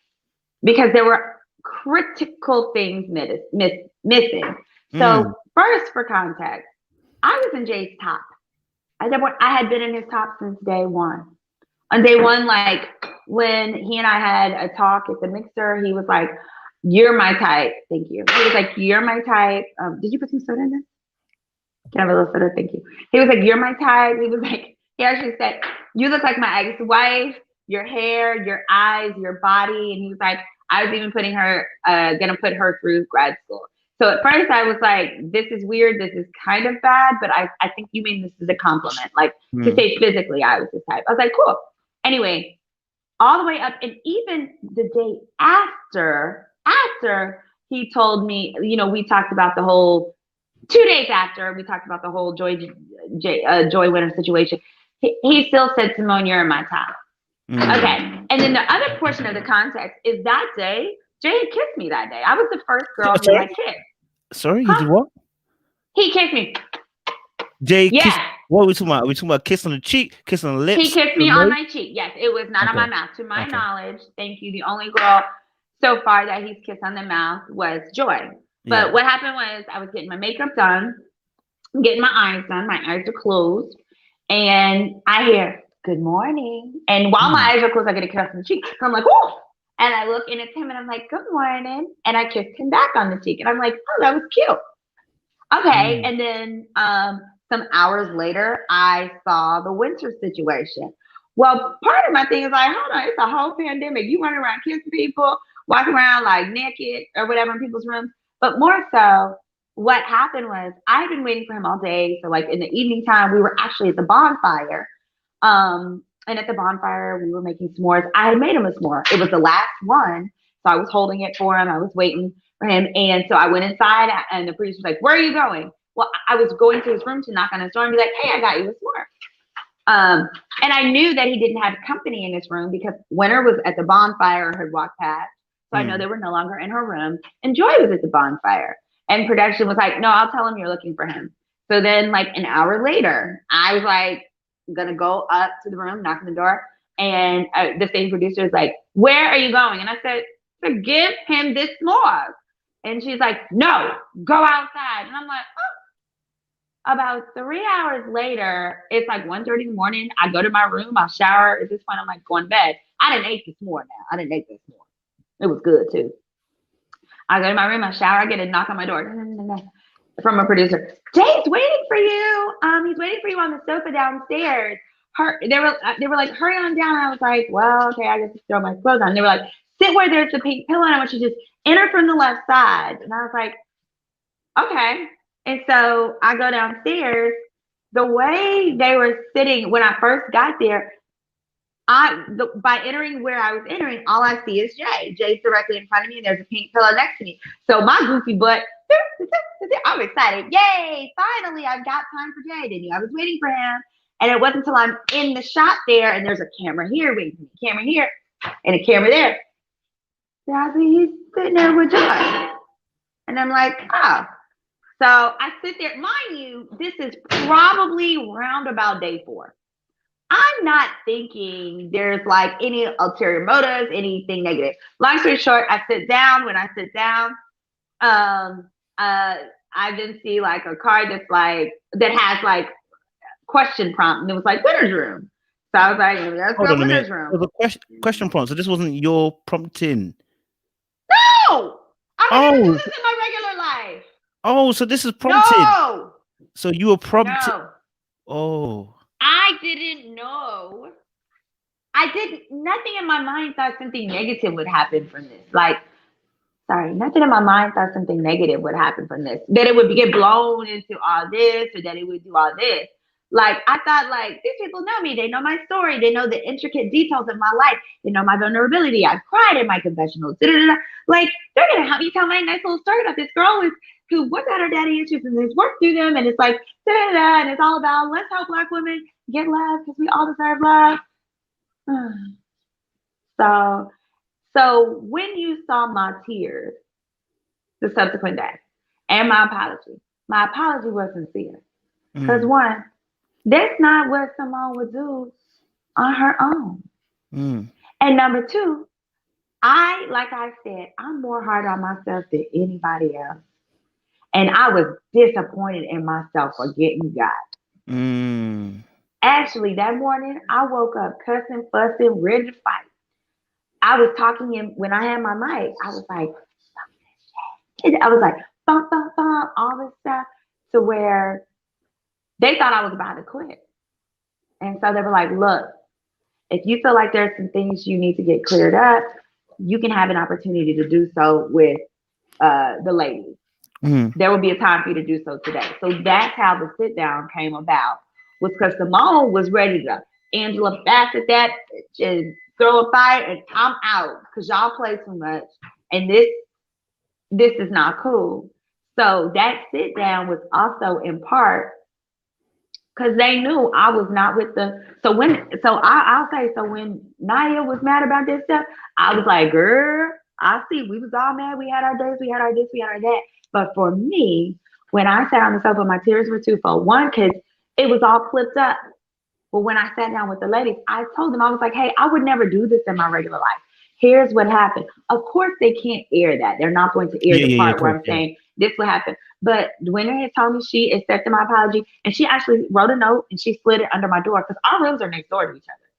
because there were critical things missing. So, Mm. first, for context, I was in Jay's top. At that point, I had been in his top since day one. On day one, like when he and I had a talk at the mixer, he was like, "You're my type." Thank you. He was like, "You're my type." Did you put some soda in there? Can I have a little soda? Thank you. He was like, "You're my type." He was like, he actually said, "You look like my ex-wife. Your hair, your eyes, your body." And he was like, "I was even putting her, gonna put her through grad school." So at first I was like, "This is weird. This is kind of bad," but I think you mean this is a compliment, like to Mm. say physically I was his type. I was like, "Cool." Anyway, all the way up, and even the day after he told me, we talked about the whole 2 days after we talked about the whole Joy Winter situation. He still said, "Simone, you're in my top." Mm. Okay, and then the other portion of the context is that day Jay had kissed me that day. I was the first girl he had Sorry? kissed. Sorry, he did Huh? what? He kissed me. Jay kiss. Yeah, What are we talking about? Are we talking about kiss on the cheek, kiss on the he lips, kissed the me on nose? my cheek. Yes, it was not on Okay. my mouth, to my Okay. knowledge. Thank you. The only girl so far that he's kissed on the mouth was Joy. Yeah. But what happened was I was getting my makeup done, getting my eyes done. My eyes are closed, and I hear "Good morning." And while my Mm. eyes are closed, I get a kiss on the cheek. So I'm like, "Whoa!" And I look, and it's him, and I'm like, "Good morning." And I kissed him back on the cheek, and I'm like, "Oh, that was cute." Okay, Mm. and then some hours later, I saw the winter situation. Well, part of my thing is like, hold on, it's a whole pandemic. You running around kissing people, walking around like naked or whatever in people's rooms. But more so, what happened was I had been waiting for him all day. So like in the evening time, we were actually at the bonfire. And at the bonfire, we were making s'mores. I had made him a s'more. It was the last one. So I was holding it for him. I was waiting for him. And so I went inside and the producer was like, "Where are you going?" Well, I was going to his room to knock on his door and be like, "Hey, I got you a s'more." And I knew that he didn't have company in his room because Winter was at the bonfire and had walked past. So I know they Mm. were no longer in her room. And Joy was at the bonfire. And production was like, "No, I'll tell him you're looking for him." So then, like an hour later, I was like, gonna go up to the room, knock on the door. And the stage producer is like, "Where are you going?" And I said, "To give him this s'more." And she's like, "No, go outside." And I'm like, about 3 hours later, it's like 1:30 in the morning. I go to my room, I shower. At this point, I'm like going to bed. I didn't eat this more now. I didn't eat this more. It was good too. I go to my room, I shower, I get a knock on my door from a producer. "Jay's waiting for you. He's waiting for you on the sofa downstairs." They were like, "Hurry on down." And I was like, "Well, okay, I just throw my clothes on." And they were like, "Sit where there's a pink pillow, and I want you to just enter from the left side." And I was like, "Okay." And so I go downstairs. The way they were sitting when I first got there, by entering where I was entering, all I see is Jay. Jay's directly in front of me, and there's a pink pillow next to me. So my goofy butt, I'm excited. Yay! Finally, I've got time for Jay. They knew I was waiting for him, and it wasn't until I'm in the shot there, and there's a camera here waiting for me, camera here, and a camera there. So I see he's sitting there with Joy, and I'm like, oh. So I sit there. Mind you, this is probably round about day 4. I'm not thinking there's like any ulterior motives, anything negative. Long story short, I sit down. When I sit down, I then see like a card that has like question prompt, and it was like Winter's room. So I was like, "Let's Hold go on a minute. Winter's room." There's a question prompt. So this wasn't your prompting. No, I would never do Oh, this in my regular life. oh, so this is prompted. No, So you were prompted. no, Oh. I didn't know. I didn't. Nothing in my mind thought something negative would happen from this. Like, sorry, nothing in my mind thought something negative would happen from this. That it would get blown into all this, or that it would do all this. Like, I thought, like, these people know me. They know my story. They know the intricate details of my life. They know my vulnerability. I've cried in my confessionals. Da-da-da-da. Like, they're gonna help me tell my nice little story about this girl who once had her daddy issues and has worked through them, and it's like da-da-da, and it's all about let's help Black women get love because we all deserve love. So, so when you saw my tears the subsequent day and my apology was sincere. Because Mm. one, that's not what Simone would do on her own. Mm. And number two, like I said, I'm more hard on myself than anybody else. And I was disappointed in myself for getting God. Mm. Actually, that morning, I woke up cussing, fussing, ready to fight. I was talking in when I had my mic. I was like, bump, bump, bump, all this stuff, to where they thought I was about to quit. And so they were like, look, if you feel like there's some things you need to get cleared up, you can have an opportunity to do so with the ladies. Mm. There will be a time for you to do so today. So that's how the sit down came about. Was because Simone was ready to Angela back at that and throw a fight, and I'm out because y'all play too much, and this is not cool. So that sit down was also in part because they knew I was not with the. I'll say, so when Naya was mad about this stuff, I was like, girl, I see we was all mad. We had our days, we had our this, we had our that. But for me, when I sat on the sofa, my tears were twofold. One, because it was all flipped up. But when I sat down with the ladies, I told them, I was like, hey, I would never do this in my regular life. Here's what happened. Of course, they can't air that. They're not going to air Yeah, the yeah, yeah, part where cool, I'm yeah. saying this will happen. But when they had told me she accepted my apology, and she actually wrote a note and she slid it under my door because our rooms are next door to each other.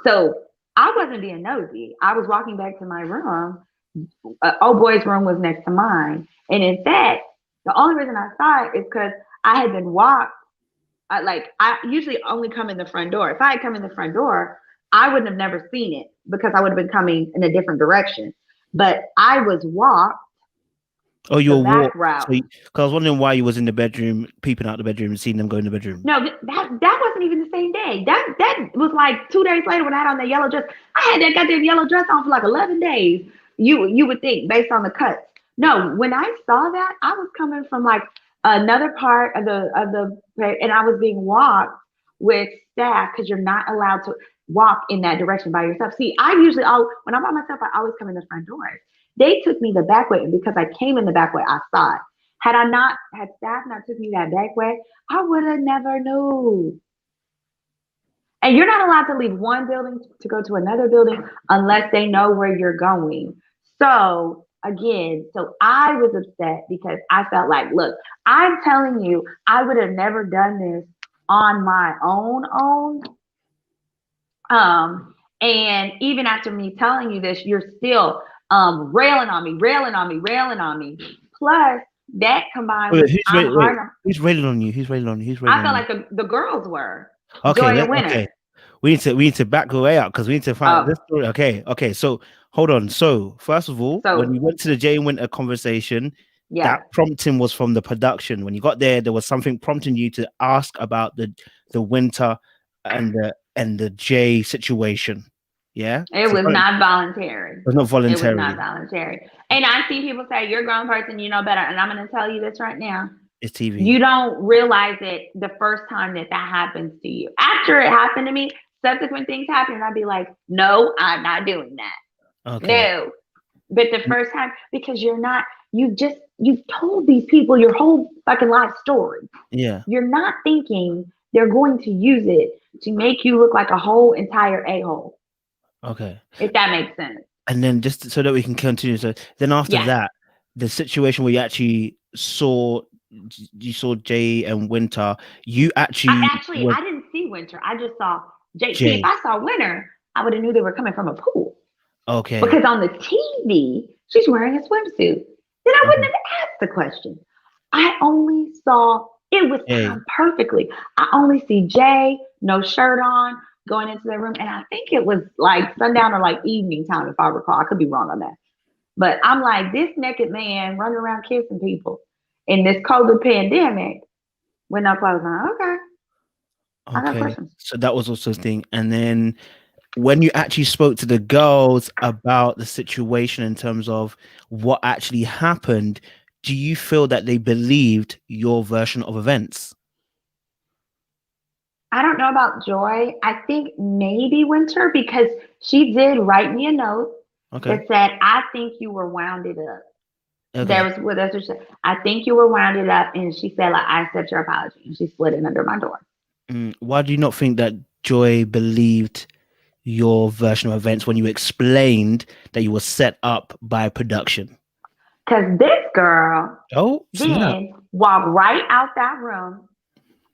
So I wasn't being nosy. I was walking back to my room. Old boy's room was next to mine. And in fact, the only reason I saw it is because I had been walked. I usually only come in the front door. If I had come in the front door, I wouldn't have never seen it because I would have been coming in a different direction. But I was walked Oh, you the were back walked. route. So, because I was wondering why you was in the bedroom, peeping out the bedroom and seeing them go in the bedroom. No, that wasn't even the same day. That was like 2 days later when I had on that yellow dress. I had that goddamn yellow dress on for like 11 days. You would think based on the cuts. No, when I saw that, I was coming from like another part of and I was being walked with staff because you're not allowed to walk in that direction by yourself. See, when I'm by myself, I always come in the front doors. They took me the back way, and because I came in the back way, I saw it. Had staff not took me that back way, I would have never knew. And you're not allowed to leave one building to go to another building unless they know where you're going. So again, so I was upset because I felt like, look, I'm telling you, I would have never done this on my own. And even after me telling you this, you're still railing on me, railing on me, railing on me. Plus, that combined Wait, with I'm hard. who's railing on you? Who's railing on you? Who's railing I on felt you? like the girls were Okay, Joy and Winter. okay. We need to back away out because we need to find out Oh, this story. Okay, okay. So hold on. So first of all, when so you went to the Jay and Winter conversation, yes, that prompting was from the production. When you got there was something prompting you to ask about the Winter and the Jay situation. Yeah, it so was it not voluntary. was not It was not voluntary. voluntary. And I see people say you're a grown person, you know better. And I'm going to tell you this right now. It's TV. You don't realize it the first time that happens to you. After it happened to me, subsequent things happen, and I'd be like, no, I'm not doing that. Okay. No. But the first time, because you've told these people your whole fucking life story. Yeah. You're not thinking they're going to use it to make you look like a whole entire a-hole. Okay. If that makes sense. And then just so that we can continue. So then after Yeah. that, the situation where you actually saw Jay and Winter, you actually were I didn't see Winter. I just saw Jay. See, if Jay. I saw Winter, I would have knew they were coming from a pool. Okay. Because on the TV, she's wearing a swimsuit. Then I wouldn't Okay. have asked the question. I only saw it was Jay. timed perfectly. I only see Jay, no shirt on, going into the room. And I think it was like sundown or like evening time, if I recall. I could be wrong on that. But I'm like, this naked man running around kissing people in this COVID pandemic with no clothes on. Okay. I got Okay. questions. So that was also a thing. And then when you actually spoke to the girls about the situation in terms of what actually happened, do you feel that they believed your version of events? I don't know about Joy. I think maybe Winter because she did write me a note Okay. that said, I think you were wounded up. There Okay. was what that's what she said. I think you were wounded up, and she said, like, I accept your apology. And she slid it under my door. Why do you not think that Joy believed your version of events when you explained that you were set up by production? Because this girl Oh, snap. then walked right out that room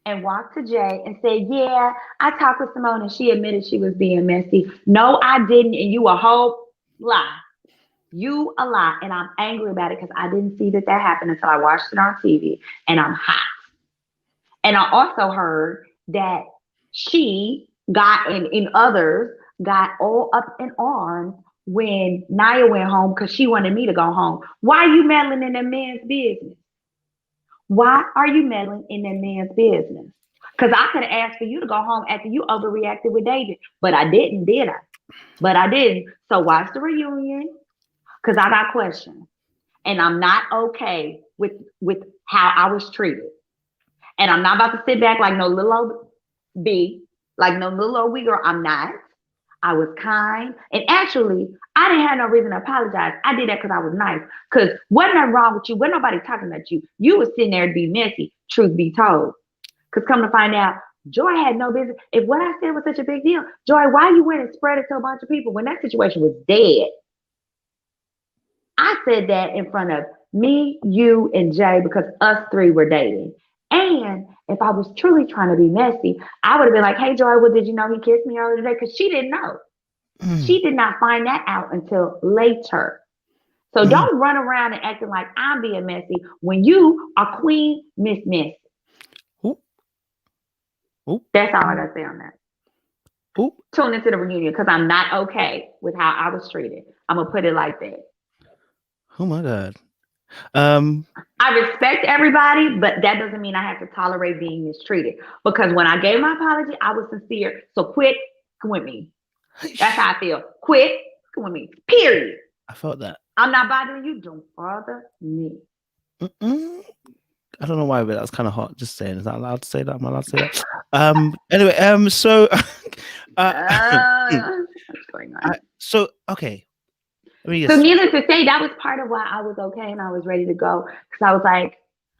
and walked to Jay and said, yeah, I talked with Simone and she admitted she was being messy. No, I didn't. And you a whole lie. You a lie. And I'm angry about it because I didn't see that happened until I watched it on TV and I'm hot. And I also heard that she got and others got all up in arms when Naya went home because she wanted me to go home. Why are you meddling in that man's business? Why are you meddling in that man's business? Because I could have asked for you to go home after you overreacted with David, but I didn't, did I? But I didn't. So watch the reunion because I got questions. And I'm not okay with how I was treated. And I'm not about to sit back like no little old B, like no little old wee girl. I'm not. I was kind. And actually, I didn't have no reason to apologize. I did that because I was nice. Because wasn't nothing wrong with you. Wasn't nobody talking about you. You was sitting there to be messy, truth be told. Because come to find out, Joy had no business. If what I said was such a big deal, Joy, why you went and spread it to a bunch of people when that situation was dead? I said that in front of me, you, and Jay because us three were dating. And if I was truly trying to be messy, I would have been like, hey, Joy, well, did you know he kissed me earlier today? Because she didn't know. She did not find that out until later. So don't run around and acting like I'm being messy when you are Queen Miss Messy. That's all I got to say on that. Tune into the reunion because I'm not okay with how I was treated. I'm going to put it like that. Oh, my God. I respect everybody, but that doesn't mean I have to tolerate being mistreated. Because when I gave my apology, I was sincere. So quit with me. That's how I feel. Quit with me. Period. I felt that. I'm not bothering you. Don't bother me. I don't know why, but that's kind of hot. Just saying. Is that allowed to say that? Am I allowed to say that? Anyway, so what's going on? So okay. So needless to say, that was part of why I was okay and I was ready to go. Because I was like,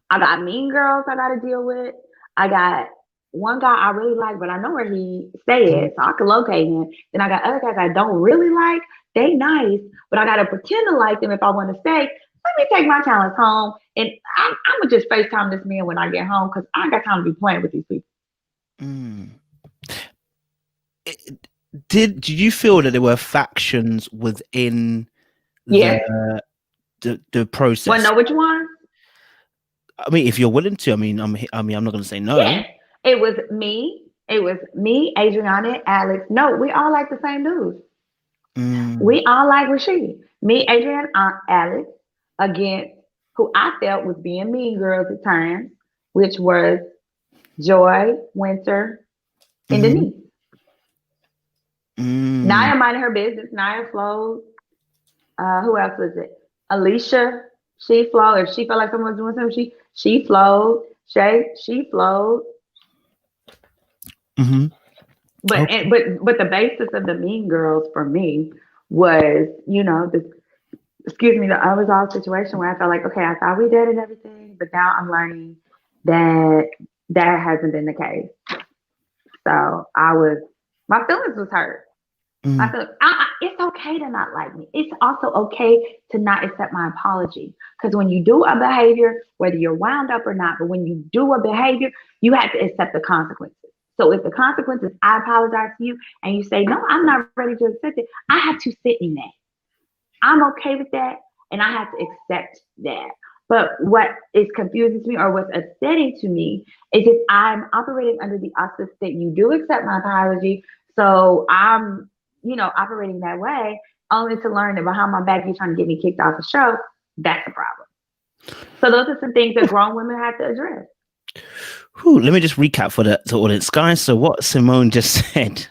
I got mean girls I got to deal with. I got one guy I really like, but I know where he stays, so I can locate him. Then I got other guys I don't really like. They nice, but I got to pretend to like them if I want to stay. Let me take my talents home, and I'm going to just FaceTime this man when I get home because I ain't got time to be playing with these people. Did you feel that there were factions within the process? Want to know which one? I mean, if you're willing to, I'm not going to say no. Yeah. It was me, Adriana, Alex. No, we all like the same dudes. We all like Rashid. Me, Adriana, Alex, against who I felt was being mean girls at times, which was Joy, Winter, and Denise. Naya minded her business. Naya flowed. Who else was it? Alicia, she flowed. If she felt like someone was doing something, she flowed. Shay, she flowed. But but the basis of the Mean Girls for me was, the unresolved situation where I felt like, okay, I thought we did and everything, but now I'm learning that hasn't been the case. So my feelings was hurt. I feel it's okay to not like me. It's also okay to not accept my apology. Because when you do a behavior, whether you're wound up or not, but when you do a behavior, you have to accept the consequences. So if the consequences, I apologize to you, and you say, no, I'm not ready to accept it, I have to sit in that. I'm okay with that, and I have to accept that. But what is confusing to me or what's upsetting to me is if I'm operating under the auspice that you do accept my apology, so I'm operating that way, only to learn that behind my back you're trying to get me kicked off the show. That's a problem. So those are some things that grown women have to address. Let me just recap for the audience, guys. So what Simone just said,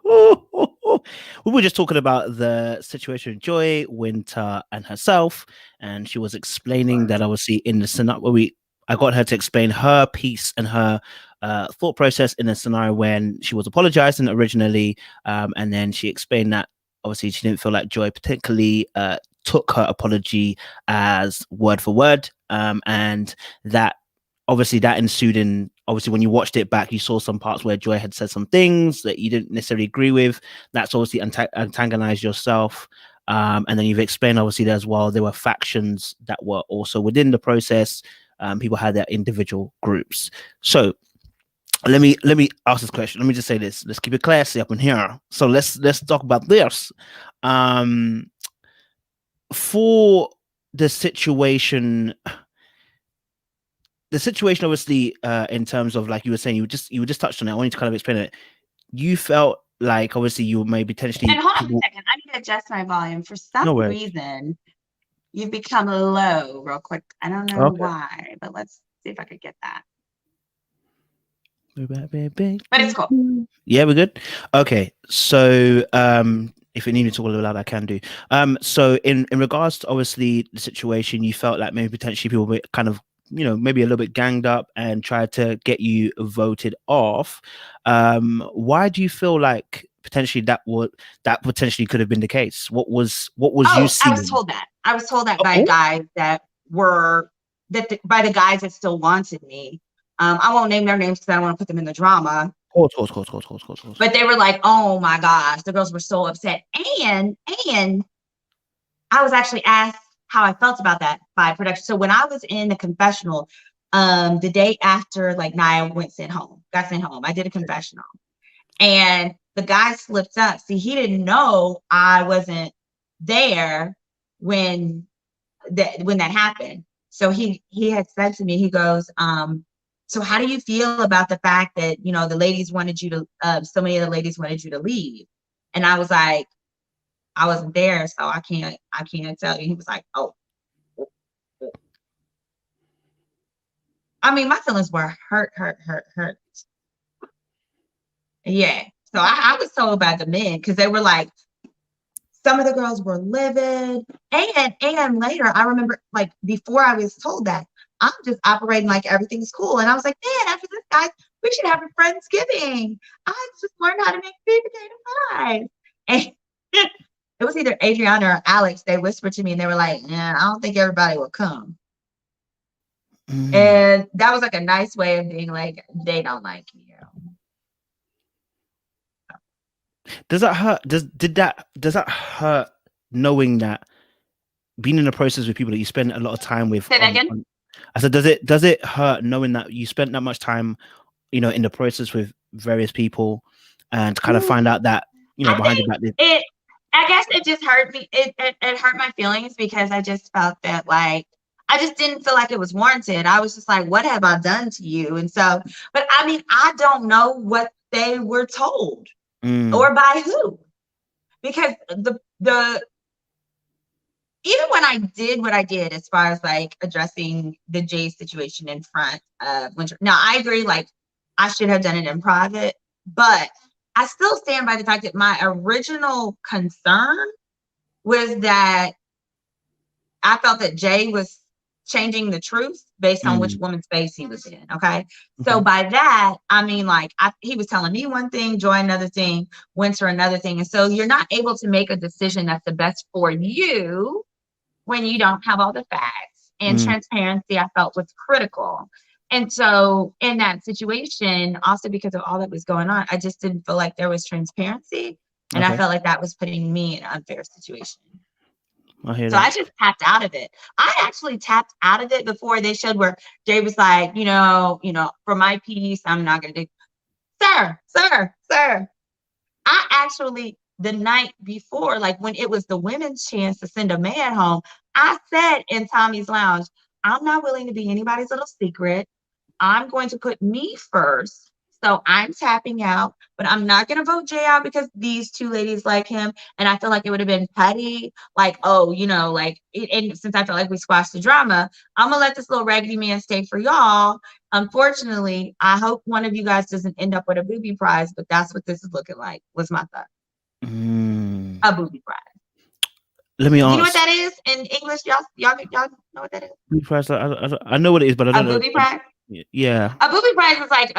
we were just talking about the situation of Joy, Winter, and herself, and she was explaining that obviously in the scenario I got her to explain her piece and her thought process in a scenario when she was apologizing originally, and then she explained that obviously she didn't feel like Joy particularly took her apology as word for word, and that obviously that ensued in, obviously when you watched it back, you saw some parts where Joy had said some things that you didn't necessarily agree with. That's obviously antagonized yourself. And then you've explained obviously that as well, there were factions that were also within the process. People had their individual groups. So let me ask this question. Let me just say this. Let's keep it classy up in here. So let's talk about this. Um, for the situation, obviously, in terms of like you were saying, you just touched on it. I want you to kind of explain it. You felt like obviously you may potentially And hold on a people. second. I need to adjust my volume. For No some worries. reason, you've become low real quick. I don't know Okay. why, but let's see if I could get that. But it's cool. Yeah, we're good. Okay, so if you need me to talk a little loud, I can do. So in regards to obviously the situation, you felt like maybe potentially people were kind of, maybe a little bit ganged up and tried to get you voted off. Why do you feel like potentially that potentially could have been the case? What was you I seeing? was told that. I was told that by Oh. guys by the guys that still wanted me. I won't name their names because I don't want to put them in the drama. Of course. But they were like, oh my gosh, the girls were so upset. And I was actually asked how I felt about that by production. So when I was in the confessional, the day after like Nia got sent home, I did a confessional. And the guy slipped up. See, he didn't know I wasn't there when that happened. So he had said to me, he goes, so how do you feel about the fact that, the ladies wanted you to, so many of the ladies wanted you to leave? And I was like, I wasn't there, so I can't tell you. He was like, oh. I mean, my feelings were hurt. Yeah. So I was told by the men, because they were like, some of the girls were livid. And later, I remember, like, before I was told that, I'm just operating like everything's cool. And I was like, man, after this, guys, we should have a Friendsgiving. I just learned how to make sweet potato pies. And it was either Adriana or Alex. They whispered to me and they were like, yeah, I don't think everybody will come. And that was like a nice way of being like, they don't like you. Does that hurt? Does that hurt knowing that being in a process with people that you spend a lot of time with? Say that again? I said, does it hurt knowing that you spent that much time, in the process with various people, and kind of find out that behind your back? I guess it just hurt me. It hurt my feelings because I just felt that like I just didn't feel like it was warranted. I was just like, what have I done to you? And so, but I mean, I don't know what they were told or by who, because the even when I did what I did as far as like addressing the Jay situation in front of Winter. Now I agree, like I should have done it in private, but I still stand by the fact that my original concern was that I felt that Jay was changing the truth based on which woman's face he was in. Okay. So by that, I mean, like he was telling me one thing, Joy another thing, Winter another thing. And so you're not able to make a decision that's the best for you when you don't have all the facts. And transparency, I felt, was critical. And so in that situation, also because of all that was going on, I just didn't feel like there was transparency. And I felt like that was putting me in an unfair situation. So I just tapped out of it. I actually tapped out of it before they showed where Jay was like, for my piece, I'm not going to do. Sir. I actually, the night before, like when it was the women's chance to send a man home, I said in Tommy's Lounge, I'm not willing to be anybody's little secret. I'm going to put me first. So I'm tapping out, but I'm not going to vote Jay out because these two ladies like him. And I feel like it would have been petty. Like, and since I felt like we squashed the drama, I'm going to let this little raggedy man stay for y'all. Unfortunately, I hope one of you guys doesn't end up with a booby prize, but that's what this is looking like, was my thought. A booby prize. Let me ask. You know what that is in English? Y'all know what that is? Booby prize. I know what it is, but I don't know. A booby prize? Yeah. A booby prize is like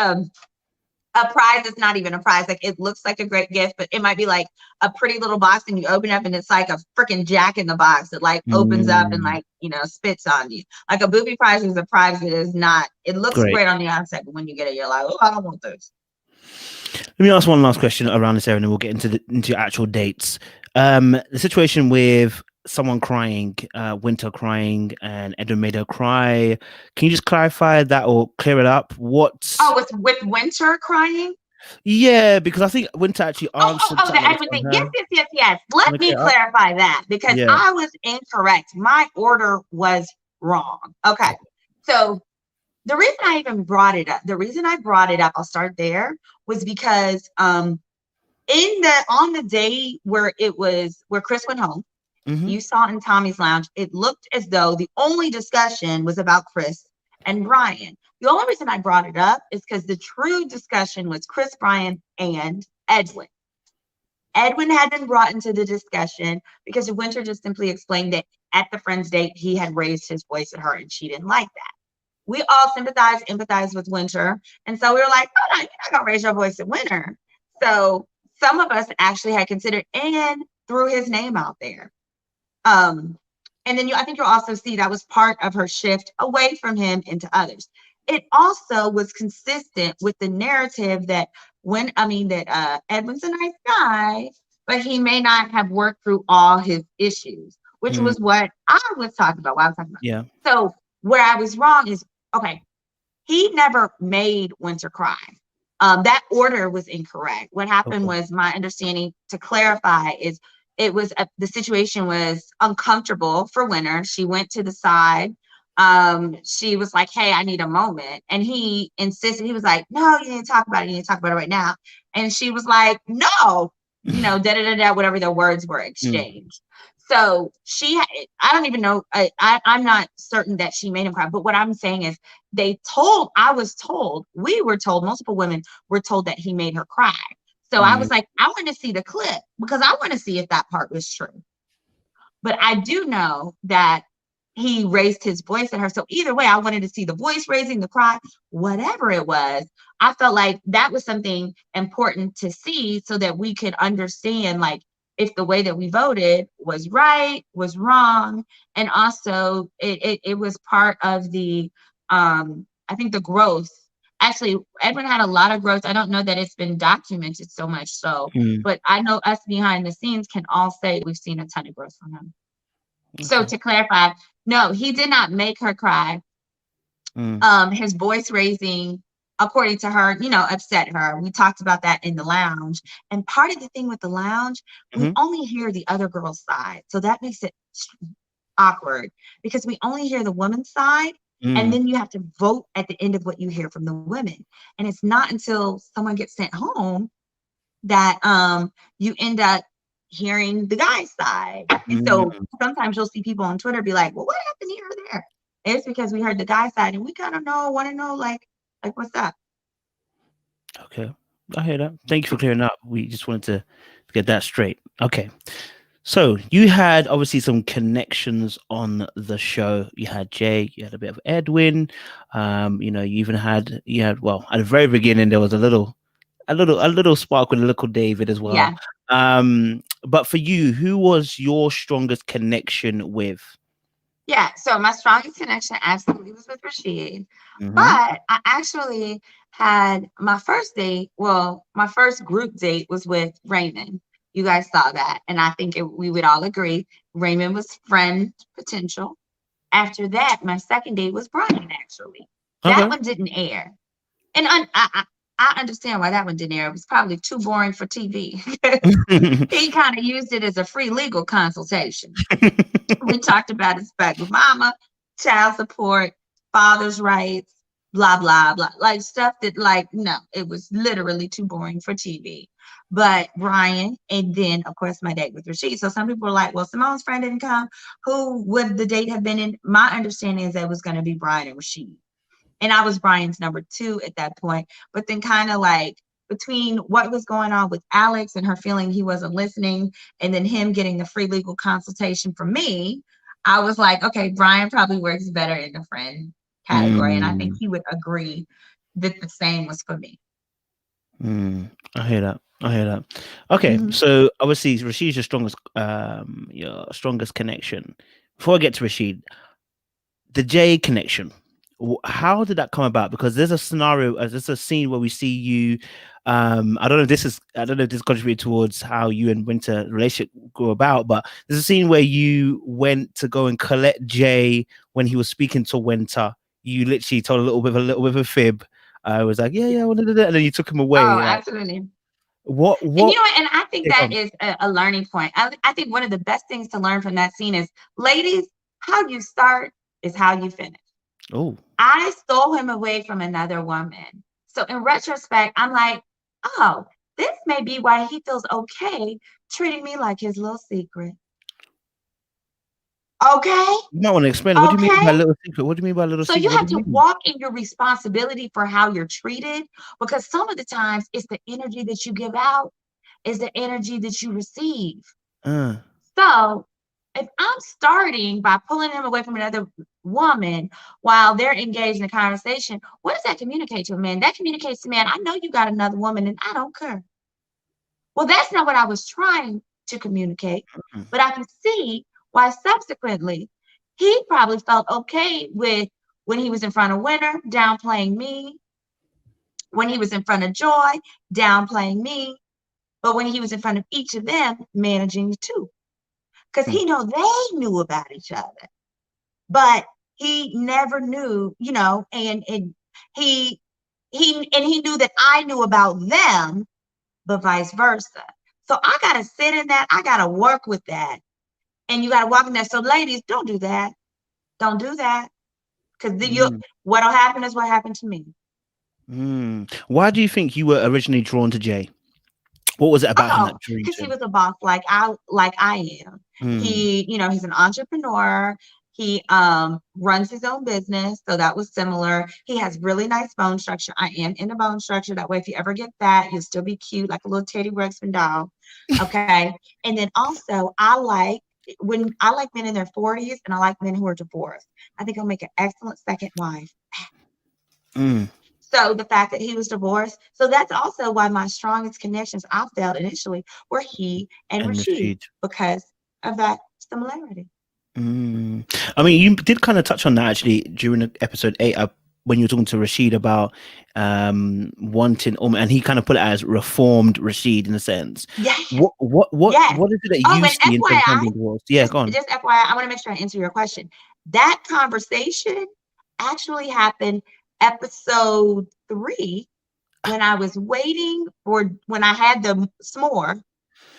a prize that's not even a prize. Like it looks like a great gift, but it might be like a pretty little box and you open it up and it's like a freaking Jack in the Box that like opens up and like, spits on you. Like a booby prize is a prize that is not, it looks great on the outside, but when you get it, you're like, oh, I don't want those. Let me ask one last question around this area and then we'll get into actual dates. The situation with someone crying, Winter crying, and Edwin made her cry. Can you just clarify that or clear it up? Oh, with Winter crying? Yeah, because I think Winter actually answered The something like this Edwin on thing. her. Yes. Can Let I me clear it up? clarify that because Yeah. I was incorrect. My order was wrong. Okay. So the reason I even brought it up, I'll start there, was because on the day where Chris went home, you saw in Tommy's lounge, it looked as though the only discussion was about Chris and Brian. The only reason I brought it up is because the true discussion was Chris, Brian, and Edwin. Edwin had been brought into the discussion because Winter just simply explained that at the friend's date, he had raised his voice at her and she didn't like that. We all empathize with Winter. And so we were like, oh, no, you're not going to raise your voice at Winter. So some of us actually had considered and threw his name out there. And then I think you'll also see that was part of her shift away from him into others. It also was consistent with the narrative that Edwin's a nice guy, but he may not have worked through all his issues, which was what I was talking about. Yeah. So where I was wrong is, okay, he never made Winter cry. That order was incorrect. What happened was, my understanding, to clarify, is the situation was uncomfortable for Winter. She went to the side. She was like, hey, I need a moment. And he insisted. He was like, no, you need to talk about it. You need to talk about it right now. And she was like, no, whatever their words were exchanged. So I don't even know. I'm not certain that she made him cry. But what I'm saying is we were told, multiple women were told that he made her cry. So I was like, I want to see the clip because I want to see if that part was true. But I do know that he raised his voice at her. So either way, I wanted to see the voice raising, the cry, whatever it was. I felt like that was something important to see so that we could understand, like, if the way that we voted was right, was wrong. And also it was part of the, I think, the growth. Actually, Edwin had a lot of growth. I don't know that it's been documented so much so, but I know us behind the scenes can all say we've seen a ton of growth from him. So to clarify, no, he did not make her cry. His voice raising, according to her, upset her. We talked about that in the lounge. And part of the thing with the lounge, we only hear the other girl's side. So that makes it awkward because we only hear the woman's side. And then you have to vote at the end of what you hear from the women. And it's not until someone gets sent home that you end up hearing the guy's side. And so sometimes you'll see people on Twitter be like, well, what happened here or there? It's because we heard the guy's side and we kind of want to know, like what's up? Okay, I hear that. Thank you for clearing up. We just wanted to get that straight. Okay. So you had obviously some connections on the show. You had Jay, you had a bit of Edwin. You even had at the very beginning there was a little spark with little David as well. Yeah. But for you, who was your strongest connection with? Yeah, so my strongest connection absolutely was with Rashid. But I actually had my first date. Well, my first group date was with Raymond. You guys saw that. And I think we would all agree Raymond was friend potential. After that, my second date was Brian, actually. That one didn't air. And I understand why that one didn't air. It was probably too boring for TV. He kind of used it as a free legal consultation. We talked about his back with mama, child support, father's rights, blah, blah, blah. Like stuff that, no, it was literally too boring for TV. But Brian, and then, of course, my date with Rashid. So some people were like, well, Simone's friend didn't come. Who would the date have been in? My understanding is that it was going to be Brian and Rashid. And I was Brian's number 2 at that point. But then kind of between what was going on with Alex and her feeling he wasn't listening, and then him getting the free legal consultation from me, I was like, okay, Brian probably works better in the friend category. And I think he would agree that the same was for me. I hear that. Okay, so obviously Rashid's your strongest connection. Before I get to Rashid, the Jay connection. how did that come about? Because there's a scenario, there's a scene where we see you. I don't know if this contributed towards how you and Winter relationship go about, but there's a scene where you went to go and collect Jay when he was speaking to Winter. You literally told a little bit of a fib. I was like, yeah, I wanted to do that, and then you took him away. Oh, absolutely. What? And you know what? And I think Yeah, that is a learning point. I think one of the best things to learn from that scene is, ladies, how you start is how you finish. Oh, I stole him away from another woman. So in retrospect, I'm like, oh, this may be why he feels okay treating me like his little secret. Okay? you might want to explain. What do you mean by Okay? little secret? What do you mean by little So secret? you What have do to you mean? walk in your responsibility for how you're treated, because some of the times it's the energy that you give out is the energy that you receive. So if I'm starting by pulling him away from another woman while they're engaged in a conversation, what does that communicate to a man? That communicates to man, I know you got another woman and I don't care. Well, that's not what I was trying to communicate, but I can see why subsequently he probably felt okay with, when he was in front of Winter, downplaying me, when he was in front of Joy, downplaying me, but when he was in front of each of them, managing the two. Because he know they knew about each other, but he never knew, and he knew that I knew about them, but vice versa. So I gotta sit in that. I gotta work with that, and you gotta walk in that. So ladies, don't do that. Don't do that, because what'll happen is what happened to me. Why do you think you were originally drawn to Jay? What was it about him that drew you Because to he him? was a boss like I am. He, he's an entrepreneur. He runs his own business, so that was similar. He has really nice bone structure. I am in the bone structure. That way, if you ever get fat, you'll still be cute, like a little Teddy Ruxpin doll. Okay. And then also, I like men in their 40s, and I like men who are divorced. I think I'll make an excellent second wife. So the fact that he was divorced, so that's also why my strongest connections I felt initially were he and Rashid, because of that similarity. I mean, you did kind of touch on that actually during episode 8 when you were talking to Rashid about wanting, and he kind of put it as reformed Rashid in a sense. Yeah. What is it that you see in terms of being divorced? Yeah, go on. Just FYI, I want to make sure I answer your question. That conversation actually happened episode 3, when I was waiting when I had the s'more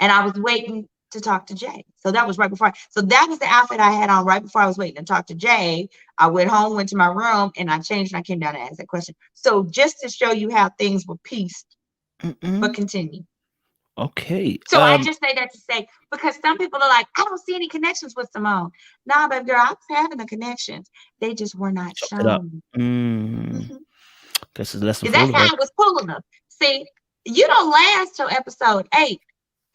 and I was waiting to talk to Jay. So that was right before. So that was the outfit I had on right before I was waiting to talk to Jay. I went home, went to my room, and I changed, and I came down and asked that question. So just to show you how things were pieced, but continue. Okay. So I just say that to say, because some people are like, I don't see any connections with Simone. Nah, baby girl, I was having the connections. They just were not shown. Guess it's a lesson for That's all of us. how I was pulling them. See, you don't last till episode 8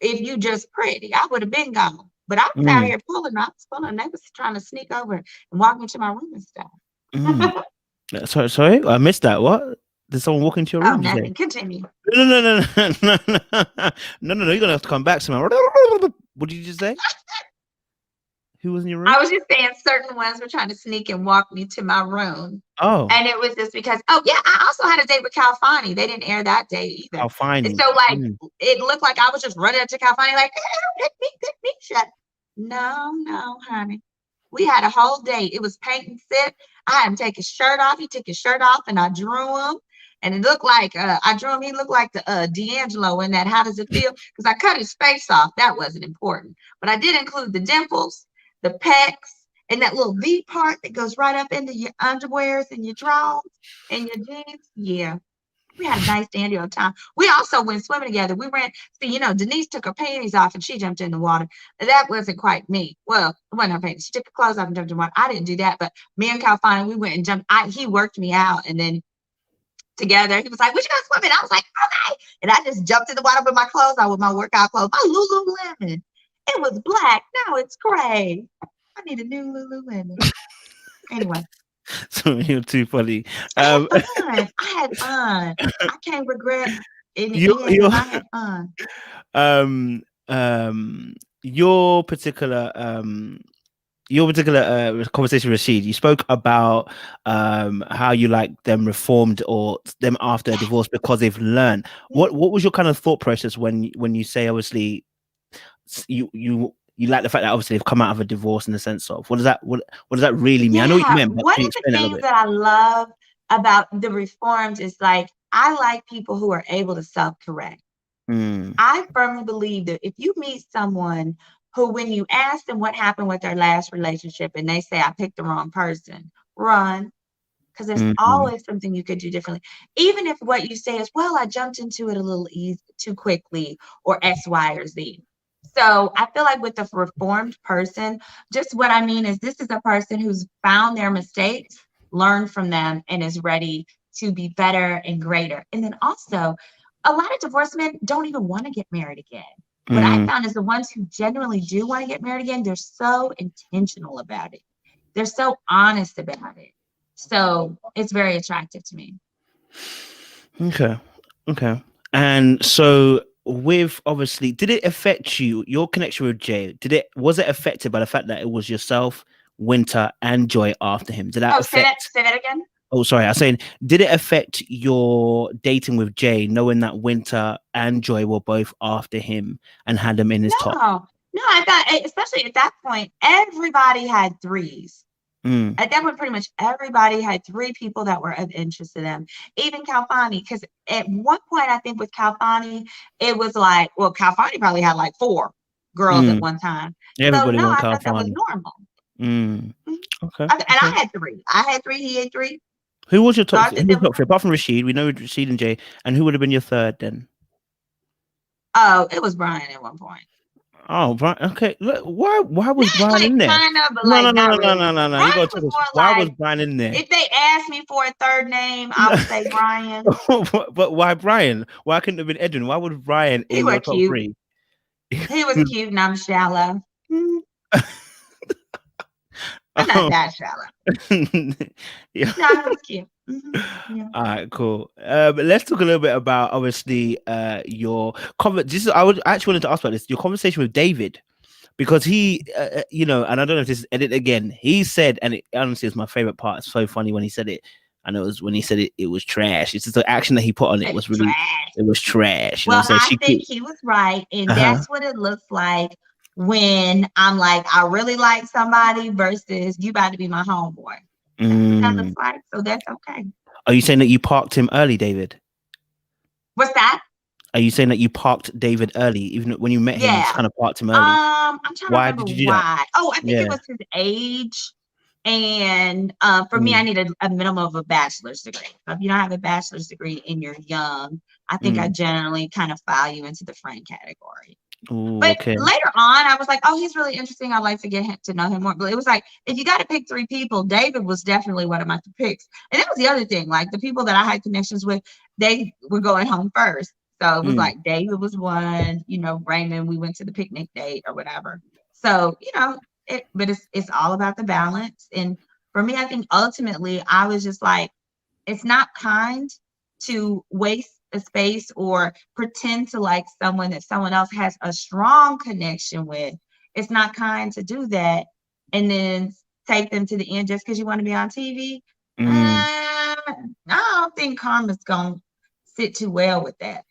if you just pretty. I would have been gone. But I was out here pulling. I was pulling. They was trying to sneak over and walk into my room and stuff. Sorry, I missed that. What? Did someone walk into your room? Nothing. Continue. No. You're gonna have to come back, Simone. What did you just say? Who was in your room? I was just saying certain ones were trying to sneak and walk me to my room. Oh. And it was just because, I also had a date with Calfani. They didn't air that day either. Calfani. And so, it looked like I was just running up to Calfani, like, hey, pick me, shut. No, honey. We had a whole date. It was paint and sip. I had him take his shirt off. He took his shirt off, and I drew him. And it looked like, I drew him. He looked like the D'Angelo in that How Does It Feel? Because I cut his face off. That wasn't important. But I did include the dimples, the pecs, and that little V part that goes right up into your underwears and your drawers and your jeans. Yeah. We had a nice dandy old time. We also went swimming together. We ran. See, Denise took her panties off and she jumped in the water. That wasn't quite me. Well, it wasn't her panties. She took her clothes off and jumped in the water. I didn't do that, but me and Calfani, we went and jumped. He worked me out, and then together he was like, "We should go swimming." I was like, "Okay," and I just jumped in the water with my clothes on, with my workout clothes, my Lululemon. It was black. Now it's gray. I need a new Lululemon. Anyway. So you're too funny. I had fun. I can't regret it. I had fun. Your particular your particular conversation with Rashid, you spoke about how you like them reformed or them after a divorce because they've learned. What was your kind of thought process when you say obviously you like the fact that obviously they've come out of a divorce in the sense of what does that really mean? I know what you Yeah, meant, but one can you of the explain it a little things bit? that I love about the reforms is like I like people who are able to self-correct. Mm, I firmly believe that if you meet someone who, when you ask them what happened with their last relationship and they say, I picked the wrong person, run, because there's mm, always something you could do differently. Even if what you say is, well, I jumped into it a little easy, too quickly, or X, Y, or Z. So I feel like with a reformed person, just what I mean is this is a person who's found their mistakes, learned from them, and is ready to be better and greater. And then also, a lot of divorced men don't even want to get married again. What I mm. found is the ones who genuinely do want to get married again, they're so intentional about it. They're so honest about it. So it's very attractive to me. Okay. Okay. And so with obviously, did it affect you, your connection with Jay? Was it affected by the fact that it was yourself, Winter, and Joy after him? Did that Oh, say that, affect say that again. Oh, sorry, I was saying, did it affect your dating with Jay, knowing that Winter and Joy were both after him and had him in his top? No, I thought, especially at that point, everybody had threes. Mm, At that point, pretty much everybody had three people that were of interest to them. Even Calfani, because at one point, I think with Calfani, it was like, well, Calfani probably had like four girls at mm. one time. So Everybody no, want I thought that was Calfani. normal. Mm. Mhm. Okay, And I okay. had three. I had three. He had three. Who was your So top? I Who think was that your was top three? Apart from Rashid, we know Rashid and Jay, and who would have been your third then? Oh, it was Brian at one point. Oh, Brian. Okay, look, why was Not Brian like in there? kind of, but No, like no, no, not no, no, really. no, no, no. You Brian gotta was tell us more why was like Brian in there? if they asked me for a third name, I would say Brian. But why Brian? Why couldn't it have been Edwin? Why was Brian He in was your top cute. three? He was cute and I'm shallow. I'm not Oh. that shallow. Yeah. No, he was cute. Yeah. All right, cool. Let's talk a little bit about obviously your comment. I would actually wanted to ask about this. Your conversation with David, because he, and I don't know if this is edit again. He said, and it honestly is my favorite part. It's so funny when he said it. I know it was when he said it. It was trash. It's just the action that he put on it It's was really. trash. It was trash. You know Well, what I'm saying? I think he was right. And Uh-huh. that's what it looks like when I'm like, I really like somebody versus you about to be my homeboy. That's what that looks Mm. like. So that's okay. Are you saying that you parked him early, David? What's that? Are you saying that you parked David early, even when you met him, you just Yeah. kind of parked him early? I'm trying to Why remember did you do that? why. Oh, I think it Yeah. was his age. And for me, I Mm, needed a minimum of a bachelor's degree. So if you don't have a bachelor's degree and you're young, I think I mm. generally kind of file you into the friend category. Ooh, But okay. later on, I was like, oh, he's really interesting. I'd like to get him to know him more. But it was like, if you got to pick three people, David was definitely one of my picks. And that was the other thing. Like the people that I had connections with, they were going home first. So it was Mm, like David was one, Raymond, we went to the picnic date or whatever. So, but it's all about the balance. And for me, I think ultimately I was just like, it's not kind to waste a space or pretend to like someone that someone else has a strong connection with. It's not kind to do that and then take them to the end just because you want to be on TV. mm, I don't think karma's gonna sit too well with that.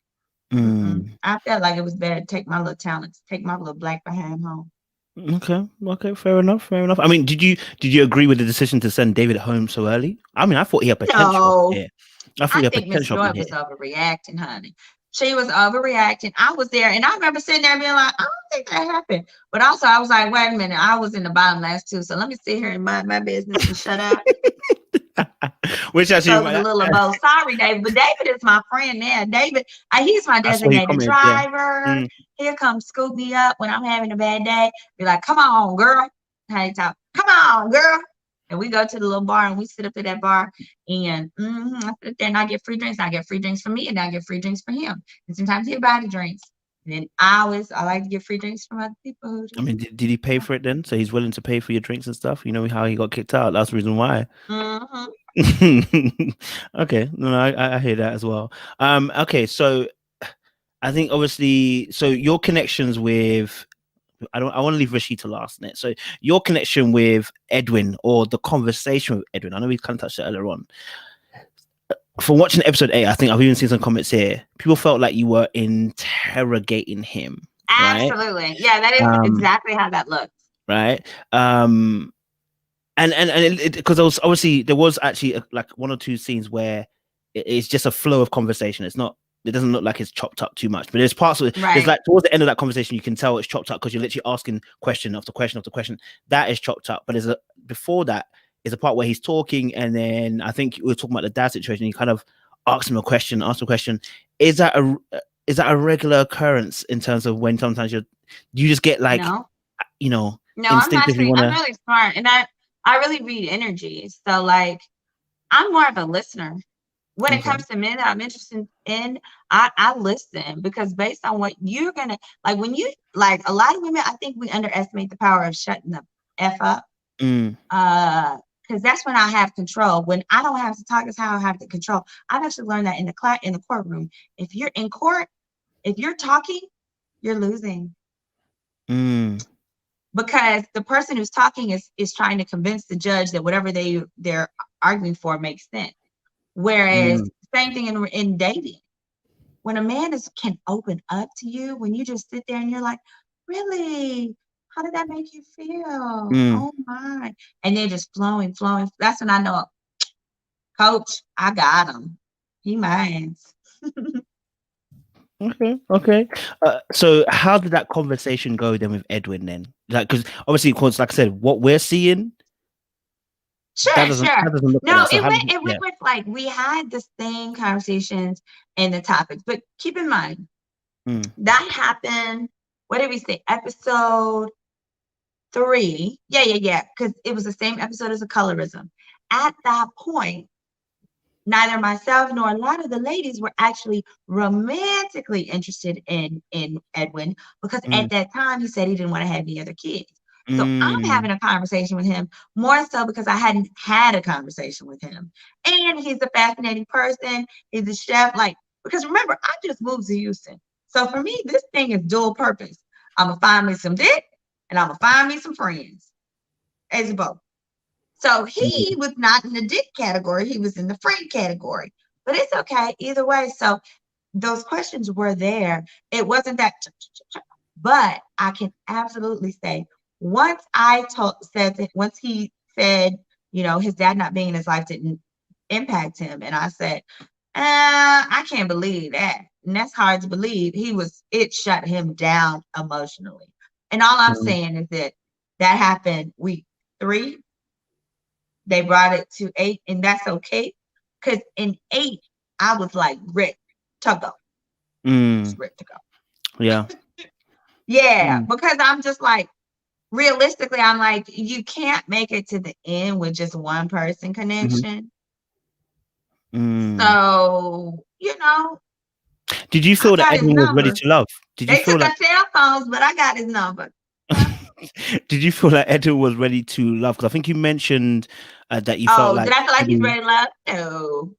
mm. I felt like it was better to take my little talents, take my little black behind home. Okay, okay, fair enough, fair enough. I mean, did you agree with the decision to send David home so early? I mean, I thought he had potential up No, here. I thought I he had think Miss potential up Joy in was here. overreacting, honey. She was overreacting. I was there, and I remember sitting there being like, I don't think that happened. But also, I was like, wait a minute, I was in the bottom last two, so let me sit here and mind my business and shut up. Which actually, So it was a little of both. Sorry, David, but David is my friend now. David, he's my that's what he designated commented. Yeah. driver. Mm, He'll come scoop me up when I'm having a bad day. Be like, come on, girl. How you talk? Come on, girl. And we go to the little bar and we sit up at that bar and I sit there and I get free drinks. I get free drinks for me and I get free drinks for him. And sometimes he'll buy the drinks. And then I like to get free drinks from other people. Who I just, mean, did he pay for it then? So he's willing to pay for your drinks and stuff. You know how he got kicked out. That's the reason why. mm-hmm. Okay, no, I hear that as well. Okay, so I think obviously, so your connections with I want to leave Rashida last in it. So your connection with Edwin, or the conversation with Edwin, I know we kind of touched it earlier on. From watching episode 8, I think I've even seen some comments here. People felt like you were interrogating him. Absolutely. Right? Yeah, that is exactly how that looks. Right. And because there was actually like 1 or 2 scenes where it's just a flow of conversation. It doesn't look like it's chopped up too much, but there's parts of it. Right. There's like towards the end of that conversation, you can tell it's chopped up because you're literally asking question after question after question. That is chopped up. But before that is a part where he's talking, and then I think we were talking about the dad situation. You kind of ask him a question. Is that a regular occurrence in terms of when sometimes you just get like, no, instinctively I'm really smart, and I really read energy. So like, I'm more of a listener. When it comes to men that I'm interested in, I listen, because based on what you're gonna like, when you like a lot of women, I think we underestimate the power of shutting the F up. Because that's when I have control. When I don't have to talk, is how I have the control. I've actually learned that in the courtroom. If you're in court, if you're talking, you're losing. Because the person who's talking is trying to convince the judge that whatever they're arguing for makes sense. Whereas same thing in dating. When a man can open up to you, when you just sit there and you're like, really? How did that make you feel? Oh my. And they're just flowing. That's when I know, coach, I got him. He mine. Okay. So how did that conversation go then with Edwin then? Like, because obviously, of course, like I said, what we're seeing. Sure. It went with like, we had the same conversations and the topics, but keep in mind that happened. What did we say? Episode 3. Yeah. Because it was the same episode as the colorism. At that point, neither myself nor a lot of the ladies were actually romantically interested in Edwin, because at that time he said he didn't want to have any other kids. So I'm having a conversation with him more so because I hadn't had a conversation with him. And he's a fascinating person. He's a chef. Like, because remember, I just moved to Houston. So for me, this thing is dual purpose. I'm going to find me some dick, and I'm going to find me some friends. As both. So he was not in the dick category. He was in the friend category. But it's okay either way. So those questions were there. It wasn't that, but I can absolutely say, once he said, his dad not being in his life didn't impact him. And I said, I can't believe that. And that's hard to believe. It shut him down emotionally. And all I'm saying is that happened week 3. They brought it to 8, and that's okay. Because in 8, I was like, ready to go. Ready to go. Yeah. Yeah, because I'm just like, realistically, I'm like, you can't make it to the end with just one person connection. So, Did you feel that Edwin was ready to love? They took our cell phones, but I got his number. Did you feel like Edwin was ready to love? Because I think you mentioned that you felt like. Did I feel like he's ready to love? No.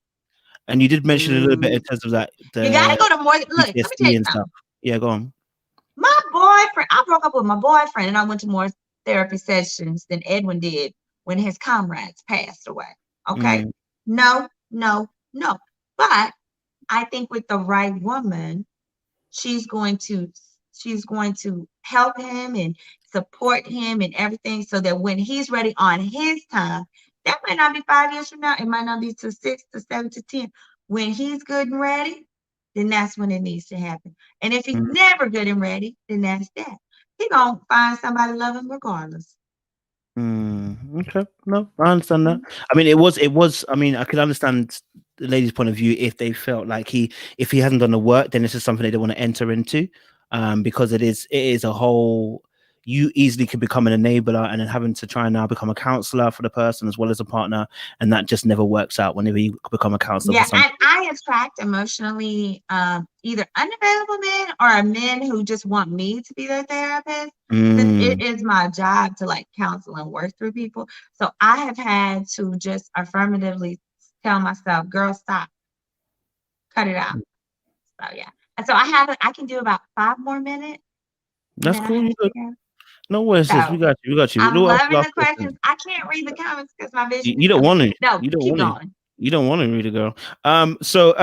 And you did mention a little bit in terms of that. You gotta go to more. Look, let me tell you something. Yeah, go on. My boyfriend, I broke up with my boyfriend, and I went to more therapy sessions than Edwin did when his comrades passed away. Okay. No. But I think with the right woman, she's going to help him and support him and everything, so that when he's ready on his time, that might not be 5 years from now, it might not be to 6 to 7 to 10. When he's good and ready, then that's when it needs to happen. And if he's never good and ready, then that's that. He gonna find somebody to love him regardless. Okay, no, I understand that. I mean, it was. I mean, I could understand the lady's point of view if they felt like if he hasn't done the work, then this is something they don't want to enter into, because it is a whole. You easily could become an enabler and then having to try and now become a counselor for the person as well as a partner, and that just never works out whenever you become a counselor. Yeah, and I attract emotionally either unavailable men or men who just want me to be their therapist. It is my job to like counsel and work through people. So I have had to just affirmatively tell myself, girl, stop, cut it out. So yeah, and so I can do about 5 more minutes. That's cool. No worries, sis. We So got you. We got you. I'm loving the Last question. questions. I can't read the comments because my vision is You don't so bad. want to. No, You don't keep want to. going. You don't want to read a girl. So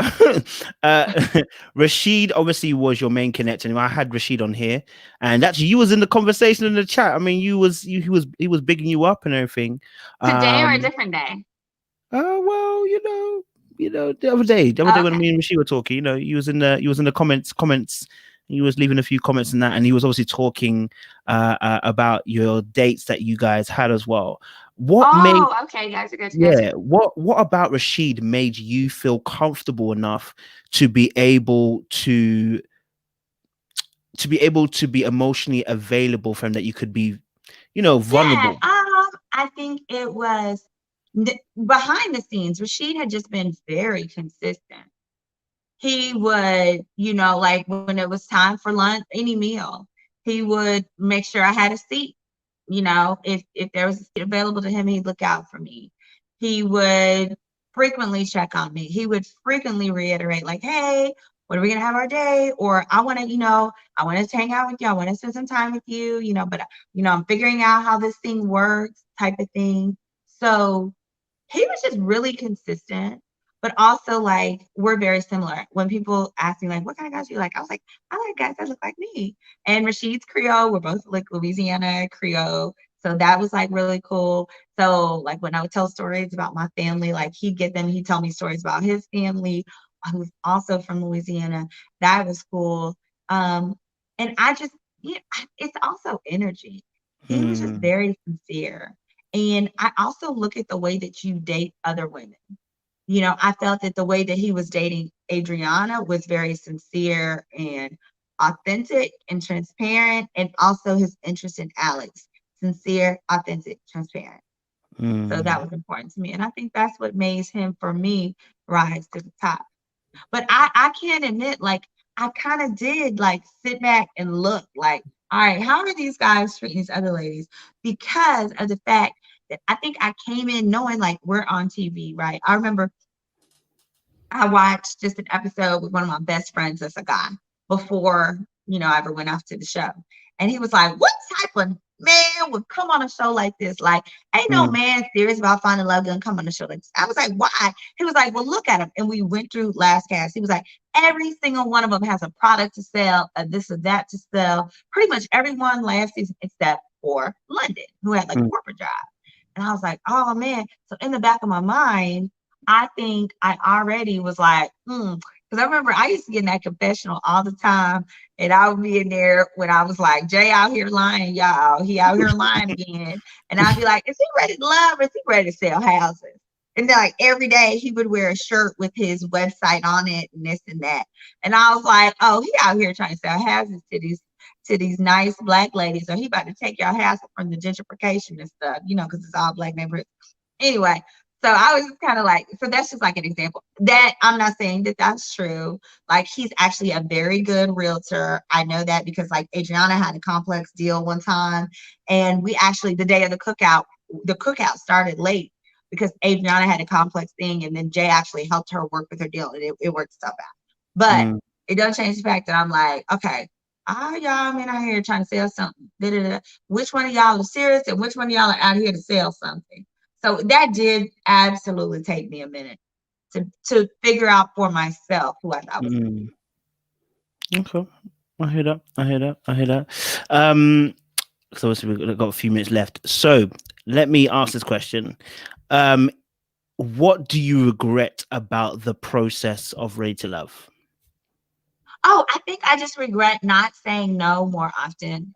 Rashid obviously was your main connection. I had Rashid on here, and actually you was in the conversation in the chat. I mean, he was bigging you up and everything. Today or a different day? Well, the other day, Okay. when me and Rashid were talking, he was in the comments. He was leaving a few comments in that, and he was obviously talking about your dates that you guys had as well. What made Okay, guys are good. Yeah. What about Rashid made you feel comfortable enough to be able to be emotionally available for him, that you could be, Yeah, vulnerable? I think it was behind the scenes. Rashid had just been very consistent. He would, like when it was time for lunch, any meal, he would make sure I had a seat. If there was a seat available to him, he'd look out for me. He would frequently check on me. He would frequently reiterate, like, hey, when are we gonna have our day? Or I want to, I want to hang out with you. I want to spend some time with you, but I'm figuring out how this thing works, type of thing. So he was just really consistent, but also like we're very similar. When people ask me like, what kind of guys do you like? I was like, I like guys that look like me. And Rashid's Creole, we're both like Louisiana Creole. So that was like really cool. So like when I would tell stories about my family, like he'd tell me stories about his family, who's also from Louisiana. That was cool. And I just, it's also energy. He was just Hmm. very sincere. And I also look at the way that you date other women. I felt that the way that he was dating Adriana was very sincere and authentic and transparent, and also his interest in Alex, sincere, authentic, transparent. So Hmm. that was important to me. And I think that's what made him, for me, rise to the top. But I can't admit, like, I kind of did like sit back and look like, all right, how are these guys treating these other ladies? Because of the fact that I think I came in knowing like we're on TV, right? I remember I watched just an episode with one of my best friends that's a guy before, I ever went off to the show. And he was like, what type of man would come on a show like this? Like, ain't no Hmm. man serious about finding love gonna come on a show like this. I was like, why? He was like, well, look at him. And we went through last cast. He was like, every single one of them has a product to sell, a this or that to sell. Pretty much everyone last season except for London, who had like a corporate job. And I was like, oh man. So in the back of my mind, I think I already was like, because I remember I used to get in that confessional all the time. And I would be in there when I was like, Jay out here lying, y'all. He out here lying again. And I'd be like, is he ready to love or is he ready to sell houses? And then like every day he would wear a shirt with his website on it and this and that. And I was like, oh, he out here trying to sell houses to these nice black ladies, or he about to take your house from the gentrification and stuff, because it's all black neighborhoods. Anyway, so I was just kind of like, so that's just like an example. That I'm not saying that that's true. Like he's actually a very good realtor. I know that because like Adriana had a complex deal one time, and we actually the day of the cookout started late because Adriana had a complex thing, and then Jay actually helped her work with her deal, and it worked stuff out. But it doesn't change the fact that I'm like, okay, all y'all men out here trying to sell something. Da-da-da. Which one of y'all are serious, and which one of y'all are out here to sell something? So that did absolutely take me a minute to figure out for myself who I thought was. Okay. I hear that. So obviously we've got a few minutes left. So let me ask this question. What do you regret about the process of Ready to Love? Oh, I think I just regret not saying no more often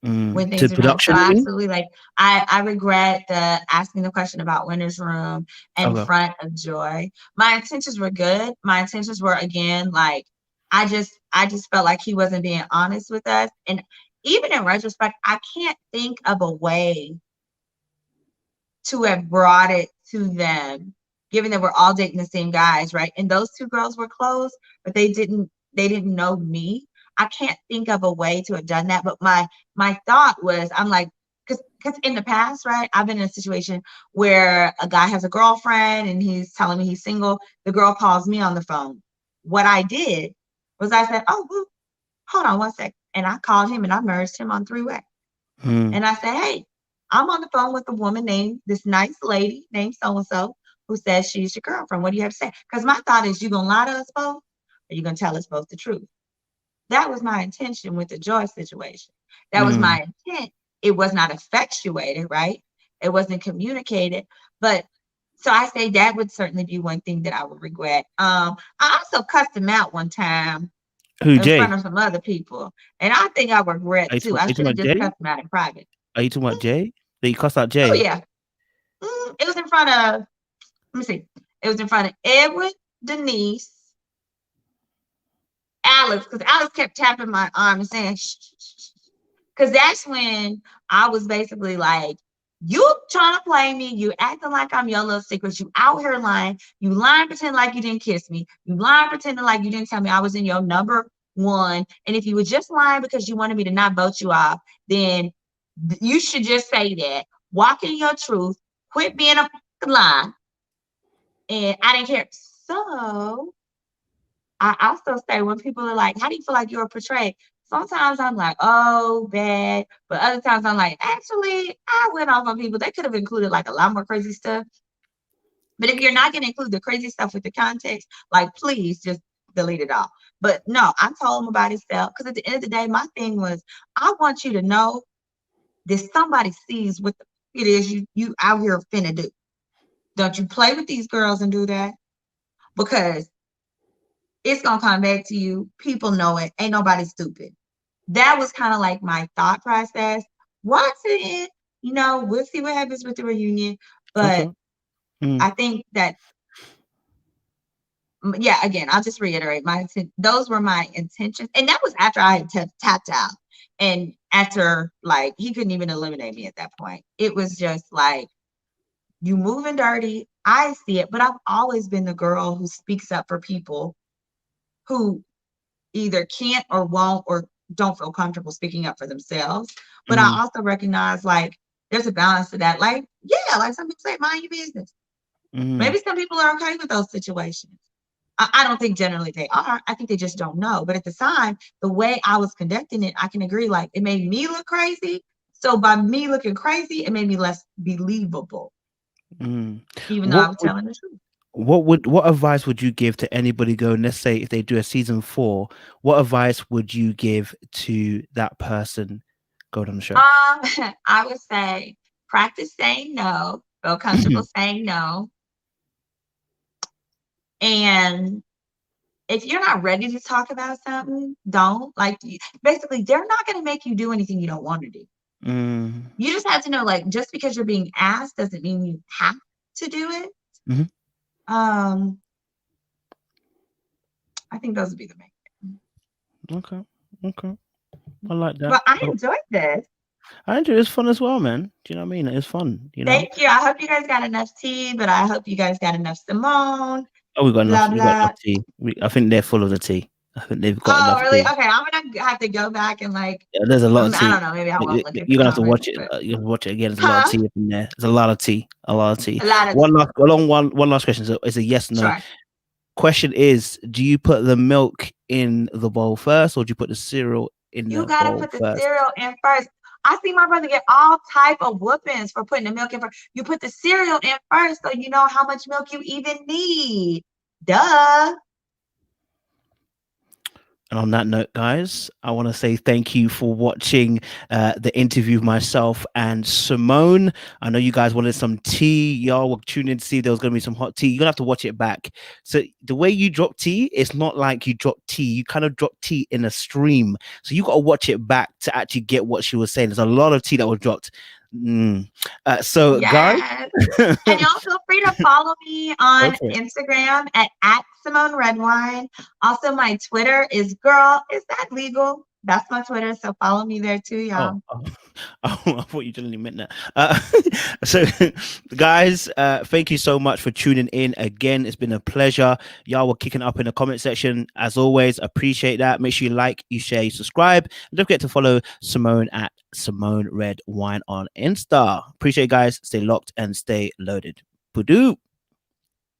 when To things are no. So production, you mean? absolutely, like I regret the asking the question about Winter's Room in Okay. front of Joy. My intentions were good. My intentions were again like I just felt like he wasn't being honest with us. And even in retrospect, I can't think of a way to have brought it to them, given that we're all dating the same guys, right? And those two girls were close, but they didn't know me. I can't think of a way to have done that. But my thought was, I'm like, because in the past, right, I've been in a situation where a guy has a girlfriend and he's telling me he's single. The girl calls me on the phone. What I did was I said, oh, hold on one sec. And I called him and I merged him on three-way. And I said, hey, I'm on the phone with a woman named this nice lady named so-and-so who says she's your girlfriend. What do you have to say? Because my thought is, you going to lie to us both, or you going to tell us both the truth? That was my intention with the Joy situation. That was my intent. It was not effectuated, right? It wasn't communicated. But so I say that would certainly be one thing that I would regret. I also cussed him out one time Who, in Jay? front of some other people. And I think I regret too. I should have just Jay? cussed him out in private. Are you talking about Jay? That you cussed out Jay? Oh, yeah. It was in front of, let me see. It was in front of Edward, Denise, Alex, because Alex kept tapping my arm and saying, shh, shh, shh. Because that's when I was basically like, you trying to play me. You acting like I'm your little secret. You out here lying. You lying, pretending like you didn't kiss me. You lying, pretending like you didn't tell me I was in your number one. And if you were just lying because you wanted me to not vote you off, then you should just say that. Walk in your truth. Quit being a lie. And I didn't care. So I also say, when people are like, how do you feel like you're portrayed? Sometimes I'm like, oh, bad. But other times I'm like, actually, I went off on people. They could have included like a lot more crazy stuff. But if you're not going to include the crazy stuff with the context, like, please just delete it all. But no, I told him about himself, because at the end of the day, my thing was, I want you to know that somebody sees what it is you out here finna do. Don't you play with these girls and do that, because it's going to come back to you. People know it. Ain't nobody stupid. That was kind of like my thought process. Watch it, we'll see what happens with the reunion. But I think that, yeah, again, I'll just reiterate, those were my intentions. And that was after I had tapped out. And after, like, he couldn't even eliminate me at that point. It was just like, you moving dirty. I see it. But I've always been the girl who speaks up for people who either can't or won't or don't feel comfortable speaking up for themselves. But I also recognize, like, there's a balance to that. Like, yeah, like some people say, mind your business. Maybe some people are okay with those situations. I don't think generally they are. I think they just don't know. But at the time, the way I was conducting it, I can agree, like, it made me look crazy. So by me looking crazy, it made me less believable. Even though I was telling the truth. What advice would you give to anybody going, let's say if they do a season 4, what advice would you give to that person going on the show? I would say, practice saying no, feel comfortable saying no. And if you're not ready to talk about something, don't. Like, basically, they're not going to make you do anything you don't want to do. You just have to know, like, just because you're being asked doesn't mean you have to do it. I think those would be the main thing. Okay. I like that. But I enjoyed this. I enjoyed it. It's fun as well, man. Do you know what I mean? It's fun. Thank you. I hope you guys got enough tea, but I hope you guys got enough Simone. Oh, we got enough tea. I think they're full of the tea. I think they've got enough. Oh, really? Tea. Okay, I'm gonna have to go back and there's a lot of tea. I don't know. Maybe I won't look at You're gonna have to watch it. You have to watch it again. There's a lot of tea in there. There's a lot of tea. One last question. So it's a yes no. Sure. Question is: do you put the milk in the bowl first, or do you put the cereal in the bowl first? You gotta put the cereal in first. I see my brother get all type of whoopings for putting the milk in first. You put the cereal in first, so you know how much milk you even need. Duh. And on that note, guys, I want to say thank you for watching the interview of myself and Simone. I know you guys wanted some tea. Y'all were tuning in to see there was going to be some hot tea. You're going to have to watch it back. So the way you drop tea, it's not like you drop tea. You kind of drop tea in a stream. So you got to watch it back to actually get what she was saying. There's a lot of tea that was dropped. So yes. Guys, and y'all feel free to follow me on Instagram at Simone Redwine. Also, my Twitter is girl. Is that legal? That's my Twitter. So follow me there too, y'all. I thought you generally meant that. So guys, thank you so much for tuning in again. It's been a pleasure. Y'all were kicking up in the comment section as always. Appreciate that. Make sure you like, you share, you subscribe, and don't forget to follow Simone at Simone Redwine on Insta. Appreciate it, guys. Stay locked and stay loaded. Purdue.